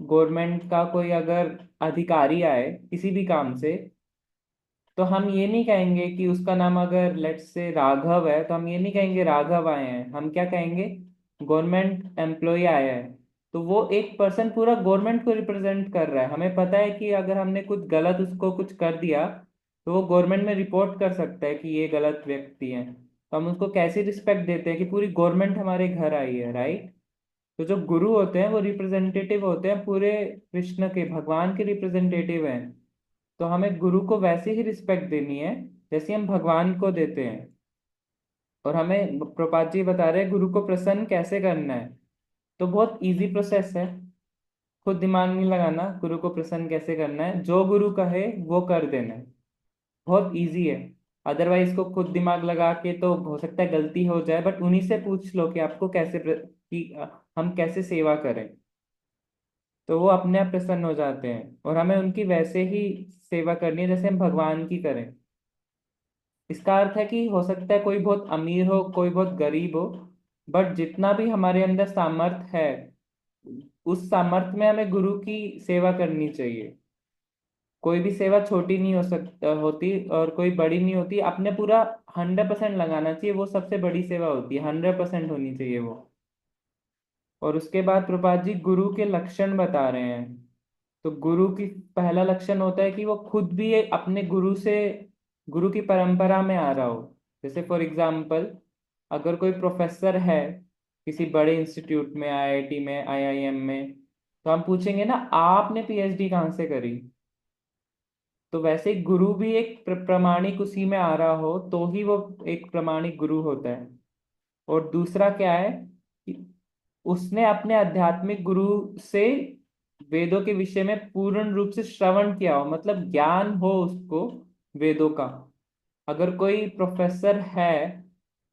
गवर्नमेंट का कोई अगर अधिकारी आए किसी भी काम से, तो हम ये नहीं कहेंगे कि उसका नाम अगर लेट्स से राघव है, तो हम ये नहीं कहेंगे राघव आए हैं, हम क्या कहेंगे? गवर्नमेंट एम्प्लॉय आया है। तो वो एक पर्सन पूरा गवर्नमेंट को रिप्रेजेंट कर रहा है। हमें पता है कि अगर हमने कुछ गलत उसको कुछ कर दिया तो वो गवर्नमेंट में रिपोर्ट कर सकता है कि ये गलत व्यक्ति है। तो हम उसको कैसी रिस्पेक्ट देते हैं कि पूरी गवर्नमेंट हमारे घर आई है, राइट? तो जो गुरु होते हैं वो रिप्रेजेंटेटिव होते हैं पूरे कृष्ण के, भगवान के रिप्रेजेंटेटिव हैं। तो हमें गुरु को वैसे ही रिस्पेक्ट देनी है जैसे हम भगवान को देते हैं। और हमें प्रपात जी बता रहे हैं गुरु को प्रसन्न कैसे करना है। तो बहुत इजी प्रोसेस है, खुद दिमाग नहीं लगाना। गुरु को प्रसन्न कैसे करना है? जो गुरु कहे वो कर देना है, बहुत इजी है। अदरवाइज इसको खुद दिमाग लगा के तो हो सकता है गलती हो जाए, बट उन्हीं से पूछ लो कि आपको कैसे कि हम कैसे सेवा करें, तो वो अपने आप प्रसन्न हो जाते हैं। और हमें उनकी वैसे ही सेवा करनी है जैसे हम भगवान की करें। इसका अर्थ है कि हो सकता है कोई बहुत अमीर हो, कोई बहुत गरीब हो, बट जितना भी हमारे अंदर सामर्थ है उस सामर्थ में हमें गुरु की सेवा करनी चाहिए। कोई भी सेवा छोटी नहीं होती और कोई बड़ी नहीं होती। अपने पूरा 100% लगाना चाहिए, वो सबसे बड़ी सेवा होती है। 100% होनी चाहिए वो। और उसके बाद प्रभुपाद जी गुरु के लक्षण बता रहे हैं। तो गुरु की पहला लक्षण होता है कि वो खुद भी अपने गुरु की परंपरा में आ रहा हो। जैसे फॉर एग्जाम्पल अगर कोई प्रोफेसर है किसी बड़े इंस्टीट्यूट में, आईआईटी में, आईआईएम में, तो हम पूछेंगे ना आपने पीएचडी कहाँ से करी। तो वैसे ही गुरु भी एक प्रमाणिक उसी में आ रहा हो तो ही वो एक प्रमाणिक गुरु होता है। और दूसरा क्या है कि उसने अपने आध्यात्मिक गुरु से वेदों के विषय में पूर्ण रूप से श्रवण किया हो, मतलब ज्ञान हो उसको वेदों का। अगर कोई प्रोफेसर है,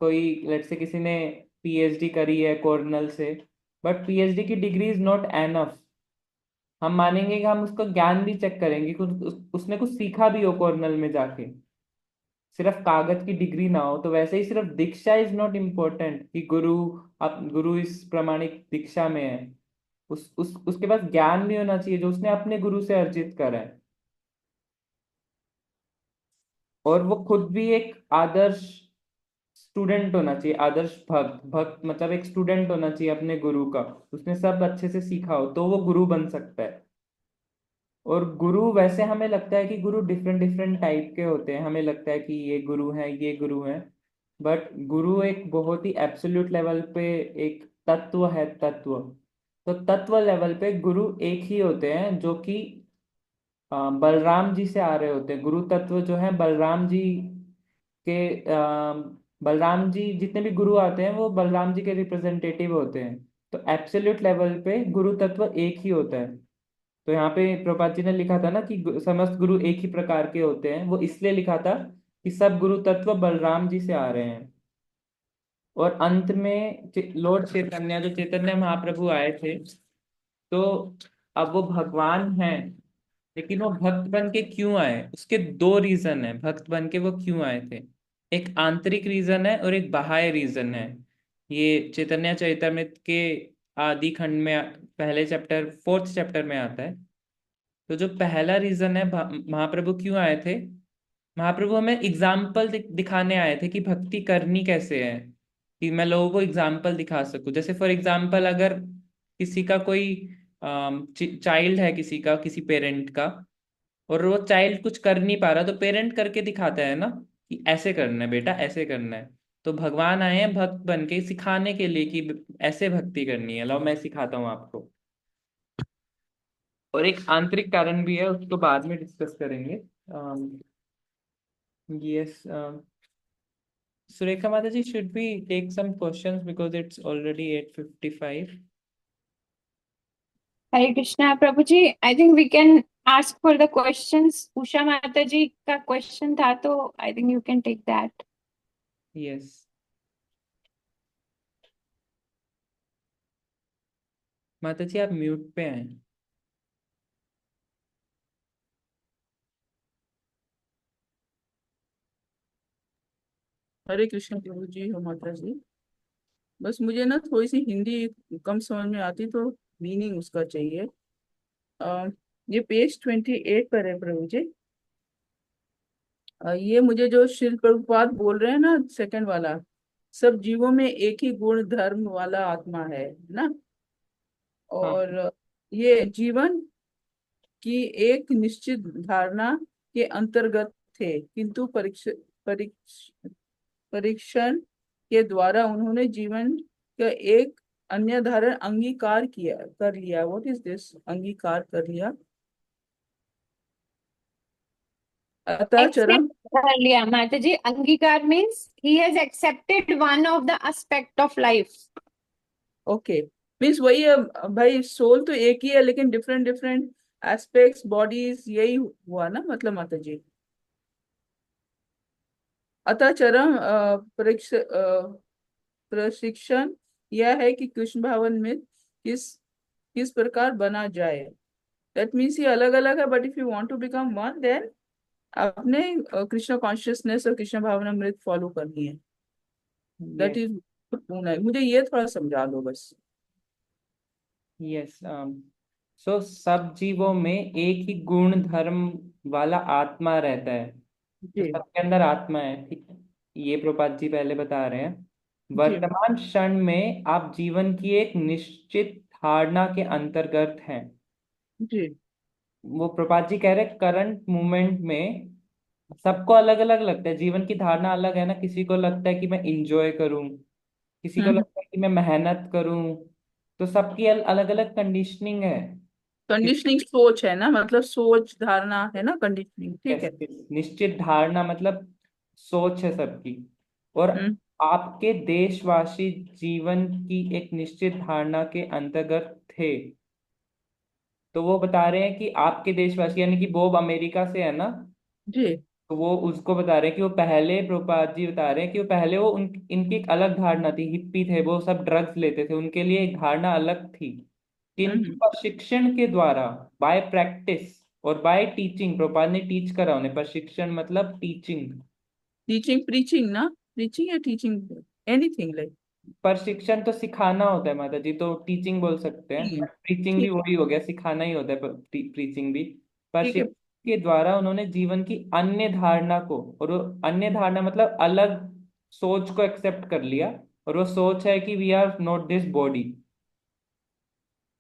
कोई लेट्स से किसी ने पीएचडी करी है कॉर्नल से, बट पीएचडी की डिग्री इज नॉट एनफ। हम मानेंगे कि हम उसका ज्ञान भी चेक करेंगे कि उसने कुछ सीखा भी हो कॉर्नल में जाके, सिर्फ कागज की डिग्री ना हो। तो वैसे ही सिर्फ दीक्षा इज नॉट इम्पोर्टेंट कि गुरु, आप गुरु इस प्रमाणिक दीक्षा में है, उस उसके पास ज्ञान भी होना चाहिए जो उसने अपने गुरु से अर्जित करा है। और वो खुद भी एक आदर्श स्टूडेंट होना चाहिए, आदर्श भक्त। भक्त मतलब एक स्टूडेंट होना चाहिए अपने गुरु का, उसने सब अच्छे से सीखा हो तो वो गुरु बन सकता है। और गुरु वैसे हमें लगता है कि गुरु डिफरेंट डिफरेंट टाइप के होते हैं, हमें लगता है कि ये गुरु हैं ये गुरु हैं, बट गुरु एक बहुत ही एब्सोल्यूट लेवल पे एक तत्व है, तत्व। तो तत्व लेवल पे गुरु एक ही होते हैं जो कि बलराम जी से आ रहे होते हैं। गुरु तत्व जो है बलराम जी के, बलराम जी जितने भी गुरु आते हैं वो बलराम जी के रिप्रेजेंटेटिव होते हैं। तो एब्सोल्यूट लेवल पे गुरु तत्व एक ही होता है। तो यहाँ पे प्रभुपाद जी ने लिखा था ना कि समस्त गुरु एक ही प्रकार के होते हैं, वो इसलिए लिखा था कि सब गुरु तत्व बलराम जी से आ रहे हैं। और अंत में लॉर्ड चैतन्य, जो चैतन्य महाप्रभु आए थे, तो अब वो भगवान हैं, लेकिन वो भक्त बन के क्यों आए, उसके दो रीजन है भक्त बन के वो क्यों आए थे। एक आंतरिक रीजन है और एक बाह्य रीजन है। ये चैतन्य चरितमृत के आदि खंड में पहले चैप्टर, फोर्थ चैप्टर में आता है। तो जो पहला रीजन है, महाप्रभु क्यों आए थे, महाप्रभु हमें एग्जाम्पल दिखाने आए थे कि भक्ति करनी कैसे है, कि मैं लोगों को एग्जाम्पल दिखा सकूं। जैसे फॉर एग्जाम्पल अगर किसी का कोई चाइल्ड है, किसी का, किसी पेरेंट का, और वो चाइल्ड कुछ कर नहीं पा रहा, तो पेरेंट करके दिखाता है ना कि ऐसे करना है बेटा, ऐसे करना है। तो भगवान आए हैं भक्त बन के सिखाने के लिए कि ऐसे भक्ति करनी है, लो मैं सिखाता हूँ आपको। और एक आंतरिक कारण भी है, उसको बाद में डिस्कस करेंगे। यस, सुरेखा माता जी, should we take some questions because it's already 8:55। Hare Krishna Prabhu ji, I think we can ask for the questions. Usha माता जी का क्वेश्चन था तो I think you can take that. Yes, माता जी आप म्यूट पे हैं। हरे कृष्ण प्रभु जी, हो माता जी। बस मुझे ना थोड़ी सी हिंदी कम समझ में आती, तो मीनिंग उसका चाहिए। आ, ये पेज 28 पर है प्रभु जी। ये मुझे जो श्रील प्रभुपाद बोल रहे हैं ना, सेकंड वाला, सब जीवों में एक ही गुण धर्म वाला आत्मा है ना। हाँ, और ये जीवन की एक निश्चित धारणा के अंतर्गत थे, किंतु परीक्षण के द्वारा उन्होंने जीवन का एक अन्य धारण अंगीकार किया, कर लिया। व्हाट इज दिस, अंगीकार कर लिया? अतः चरम, एक्सेप्ट कर लिया माता जी। अंगीकार means he has accepted one of the aspect of life. Okay, means वही है भाई, सोल तो एक ही है लेकिन डिफरेंट डिफरेंट एस्पेक्ट्स, बॉडीज, यही हुआ ना मतलब माता जी। अतः चरम प्रशिक्षण यह है कि कृष्ण भावन में किस किस प्रकार बना जाए। दैट मीन्स ये अलग अलग है, but if you want to become one, then आपने कृष्ण कॉन्शियसनेस और कृष्ण भावनामृत फॉलो करनी है। दैट इज पूर्ण है। मुझे ये थोड़ा समझा दो बस। यस, सो सब जीवों में एक ही गुण धर्म वाला आत्मा रहता है, तो जी सबके अंदर आत्मा है, ठीक है। ये प्रभुपाद जी पहले बता रहे हैं। जी वर्तमान क्षण में आप जीवन की एक निश्चित धारणा के अंतर्गत हैं। जी। वो प्रभुपाद जी कह रहे करंट मोमेंट में सबको अलग अलग लगता है, जीवन की धारणा अलग है ना। किसी को लगता है कि मैं इंजॉय करूं, किसी को हम्म। लगता है कि मैं मेहनत करूं। तो सबकी अलग अलग कंडीशनिंग है। कंडीशनिंग सोच है ना, मतलब सोच धारणा है ना, कंडीशनिंग, ठीक Yes, है। yes, निश्चित धारणा मतलब सोच है सबकी। और हम्म आपके देशवासी जीवन की एक निश्चित धारणा के अंतर्गत थे। तो वो बता रहे हैं कि आपके देशवासी यानी कि बॉब अमेरिका से है ना, जी। तो वो उसको बता रहे हैं कि वो पहले, प्रभुपाद जी बता रहे हैं कि वो पहले वो इनकी एक अलग धारणा थी, हिप्पी थे वो, सब ड्रग्स लेते थे, उनके लिए एक धारणा अलग थी। किंतु प्रशिक्षण के द्वारा, बाय प्रैक्टिस और बाय टीचिंग, प्रभुपाद ने टीच करा उन्हें। प्रशिक्षण मतलब टीचिंग। टीचिंग प्रीचिंग ना, प्रीचिंग या टीचिंग, एनीथिंग लाइक। प्रशिक्षण तो सिखाना होता है माता जी, तो टीचिंग बोल सकते हैं। प्रीचिंग भी ठीक है, वही हो गया, सिखाना ही होता है प्रीचिंग भी। ठीक है। प्रशिक्षण के द्वारा उन्होंने जीवन की अन्य धारणा को, और वो अन्य धारणा मतलब अलग सोच को एक्सेप्ट कर लिया, और वो सोच है कि we are not this body.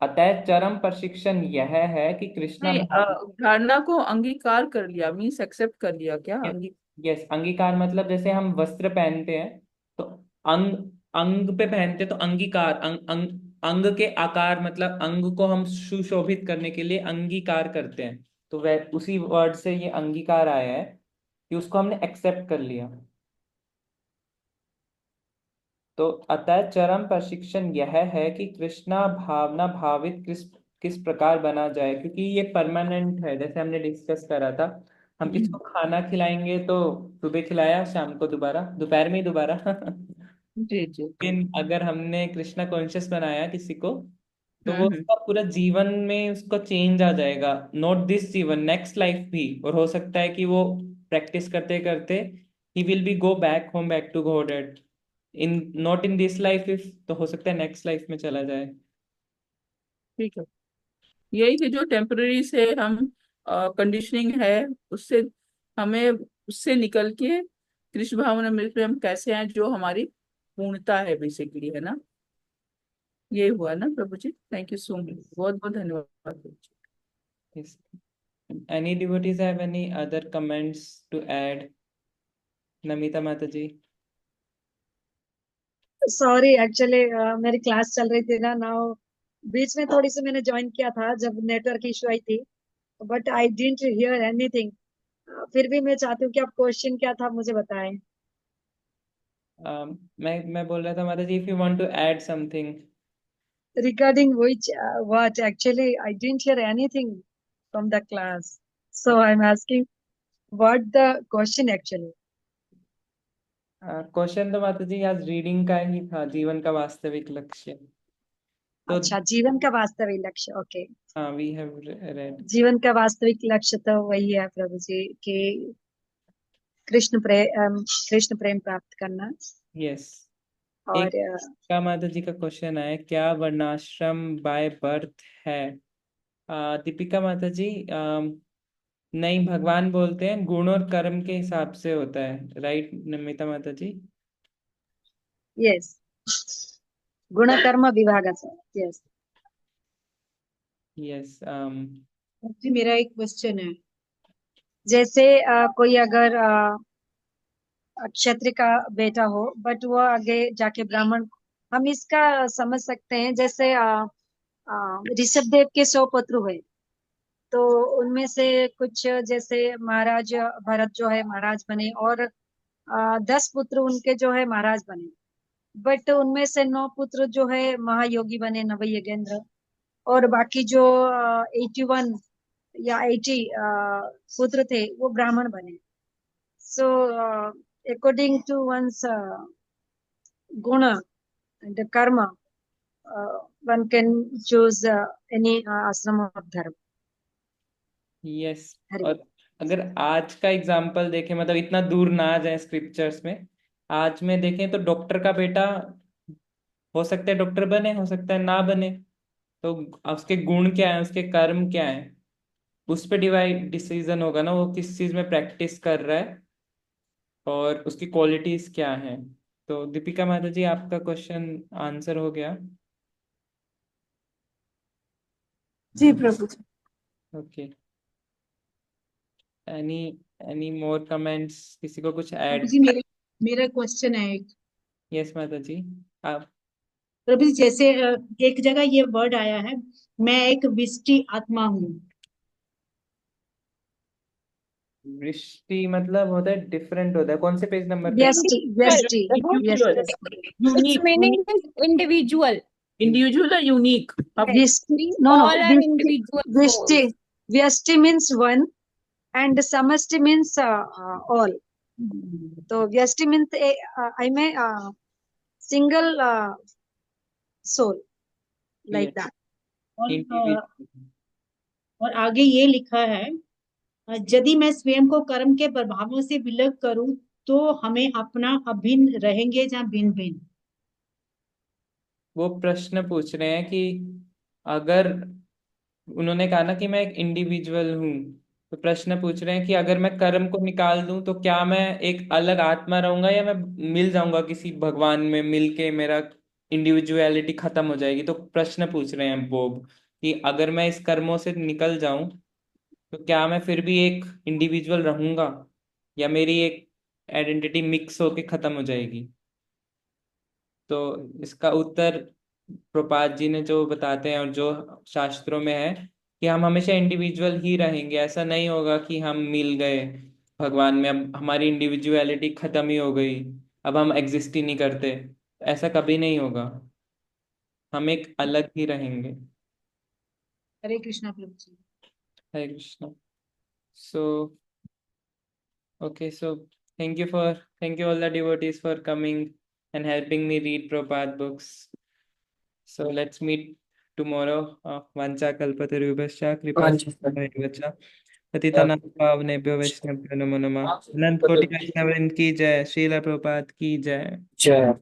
अतः चरम प्रशिक्षण यह है कि कृष्णा नहीं, भाव। धारणा को अंगीकार कर लिया मीन्स एक्सेप्ट कर लिया क्या? यस, अंगीकार मतलब जैसे हम वस्त्र पहनते हैं तो अंग, अंग पे पहनते हैं तो अंगीकार, अंग के आकार मतलब अंग को हम सुशोभित करने के लिए अंगीकार करते हैं। तो वह उसी वर्ड से ये अंगीकार आया है कि उसको हमने एक्सेप्ट कर लिया। तो अतः चरम प्रशिक्षण यह है कि कृष्णा भावना भावित किस किस प्रकार बना जाए, क्योंकि ये परमानेंट है। जैसे हमने डिस्कस करा था, हम किसी को खाना खिलाएंगे तो सुबह खिलाया, शाम को दोबारा, दोपहर में ही दोबारा। जी जी। लेकिन अगर हमने कृष्णा कॉन्शियस बनाया किसी को, तो वो हम्म। उसका पूरा जीवन में उसको चेंज आ जाएगा। नॉट दिस जीवन, नेक्स्ट लाइफ भी। और हो सकता है कि वो प्रैक्टिस करते करते ही will be go back home, back to God in not in this life, if तो हो सकता है नेक्स्ट लाइफ में चला जाए। ठीक है, यही कि जो टेम्पररी से हम कंडीशनिंग है, उससे हमें, उससे निकल के कृष्ण भावना में हम कैसे हैं, जो हमारी पूर्णता है बेसिकली, है ना? ये हुआ ना प्रभु जी? थैंक यू सो मच, बहुत बहुत धन्यवाद प्रभु जी। Yes. Any devotees have any other comments to add? Namita माता जी। सॉरी एक्चुअली मेरी क्लास चल रही थी ना नाउ, बीच में थोड़ी सी मैंने ज्वाइन किया था जब नेटवर्क इशू आई थी, but I didn't hear anything. फिर भी मैं चाहती हूँ कि आप क्वेश्चन क्या था मुझे बताएं। मैं बोल रहा था माता जी, if you want to add something. Regarding which, what actually I didn't hear anything from the class. So I'm asking what the question actually. Question तो माता जी आज रीडिंग का ही था, जीवन का वास्तविक लक्ष्य। तो अच्छा, जीवन का वास्तविक लक्ष्य, ओके। हाँ, वी हैव रेड। जीवन का वास्तविक लक्ष्य तो वही है प्रभु जी कि कृष्ण प्रेम प्राप्त करना। यस। और एक का माता जी का क्वेश्चन है, क्या वर्णाश्रम बाय बर्थ है? दीपिका माता जी, नहीं, भगवान बोलते हैं गुण और कर्म के हिसाब से होता है, राइट नमिता माता जी? यस, गुण कर्म विभाग। Yes yes. जी, मेरा एक क्वेश्चन है, जैसे कोई अगर क्षत्रिय का बेटा हो बट वो आगे जाके ब्राह्मण, हम इसका समझ सकते हैं जैसे ऋषभ देव के 100 पुत्र हुए, तो उनमें से कुछ जैसे महाराज भरत जो है महाराज बने, और 10 पुत्र उनके जो है महाराज बने, बट उनमें से 9 पुत्र जो है महायोगी बने, नवयज्ञेंद्र, और बाकी जो 81 या 80 पुत्र थे वो ब्राह्मण बने। सो according to one's guna and karma, one can choose any ashram of dharma. Yes. Hari और अगर आज का एग्जाम्पल देखें, मतलब इतना दूर ना आ जाए स्क्रिप्चर्स में, आज में देखें तो डॉक्टर का बेटा हो सकता है डॉक्टर बने, हो सकता है ना बने। तो उसके गुण क्या है, उसके कर्म क्या है, उस पर डिवाइड डिसीजन होगा ना, वो किस चीज में प्रैक्टिस कर रहा है और उसकी क्वालिटीज क्या हैं। तो दीपिका माता जी, आपका क्वेश्चन आंसर हो गया। जी प्रभु जी। Okay. Any any more comments? किसी को कुछ प्रभु ऐड? जी, मेरा क्वेश्चन है एक। यस माता जी। आप प्रभु जी, जैसे एक जगह ये वर्ड आया है, मैं एक विष्टि आत्मा हूँ। वृष्टि मतलब होता है डिफरेंट, होता है कौन से पेज नंबर पे? व्यष्टि व्यष्टि individual, Its unique, meaning is individual. Individual या यूनिक? अब Yes, व्यष्टि, we no no, all are individual व्यष्टि, souls. व्यष्टि मीन्स वन एंड समष्टि मीन्स ऑल। तो व्यष्टि मीन्स आई में single soul, like Yes. that. और इंडिविजुअल। और आगे ये लिखा है, यदि मैं स्वयं को कर्म के प्रभावों से विलग करूं तो हमें अपना अभिन्न रहेंगे या भिन्न भिन्न। वो प्रश्न पूछ रहे हैं कि अगर उन्होंने कहा ना कि मैं एक इंडिविजुअल हूँ, तो प्रश्न पूछ रहे हैं कि अगर मैं कर्म को निकाल दूं तो क्या मैं एक अलग आत्मा रहूंगा या मैं मिल जाऊंगा किसी भगवान में, मिल के मेरा इंडिविजुअलिटी खत्म हो जाएगी। तो प्रश्न पूछ रहे हैं बोब कि अगर मैं इस कर्मों से निकल जाऊं तो क्या मैं फिर भी एक इंडिविजुअल रहूंगा या मेरी एक आइडेंटिटी मिक्स होके खत्म हो जाएगी। तो इसका उत्तर प्रपात जी ने जो बताते हैं और जो शास्त्रों में है कि हम हमेशा इंडिविजुअल ही रहेंगे। ऐसा नहीं होगा कि हम मिल गए भगवान में, अब हमारी इंडिविजुअलिटी खत्म ही हो गई, अब हम एग्जिस्ट ही नहीं करते। ऐसा कभी नहीं होगा, हम एक अलग ही रहेंगे। हरे कृष्णा प्रभु जी। हरे कृष्णा। सो okay, so thank you all the devotees for coming and helping me read Prabhupada books. So let's meet tomorrow. Vancha kalpatarubhascha kripa sindhubhaivacha पतितानां पावनेभ्यो वैष्णवेभ्यो नमो नमः। अनंत कोटि वैष्णववृंद की जय। श्रील प्रभुपाद की जय। जय।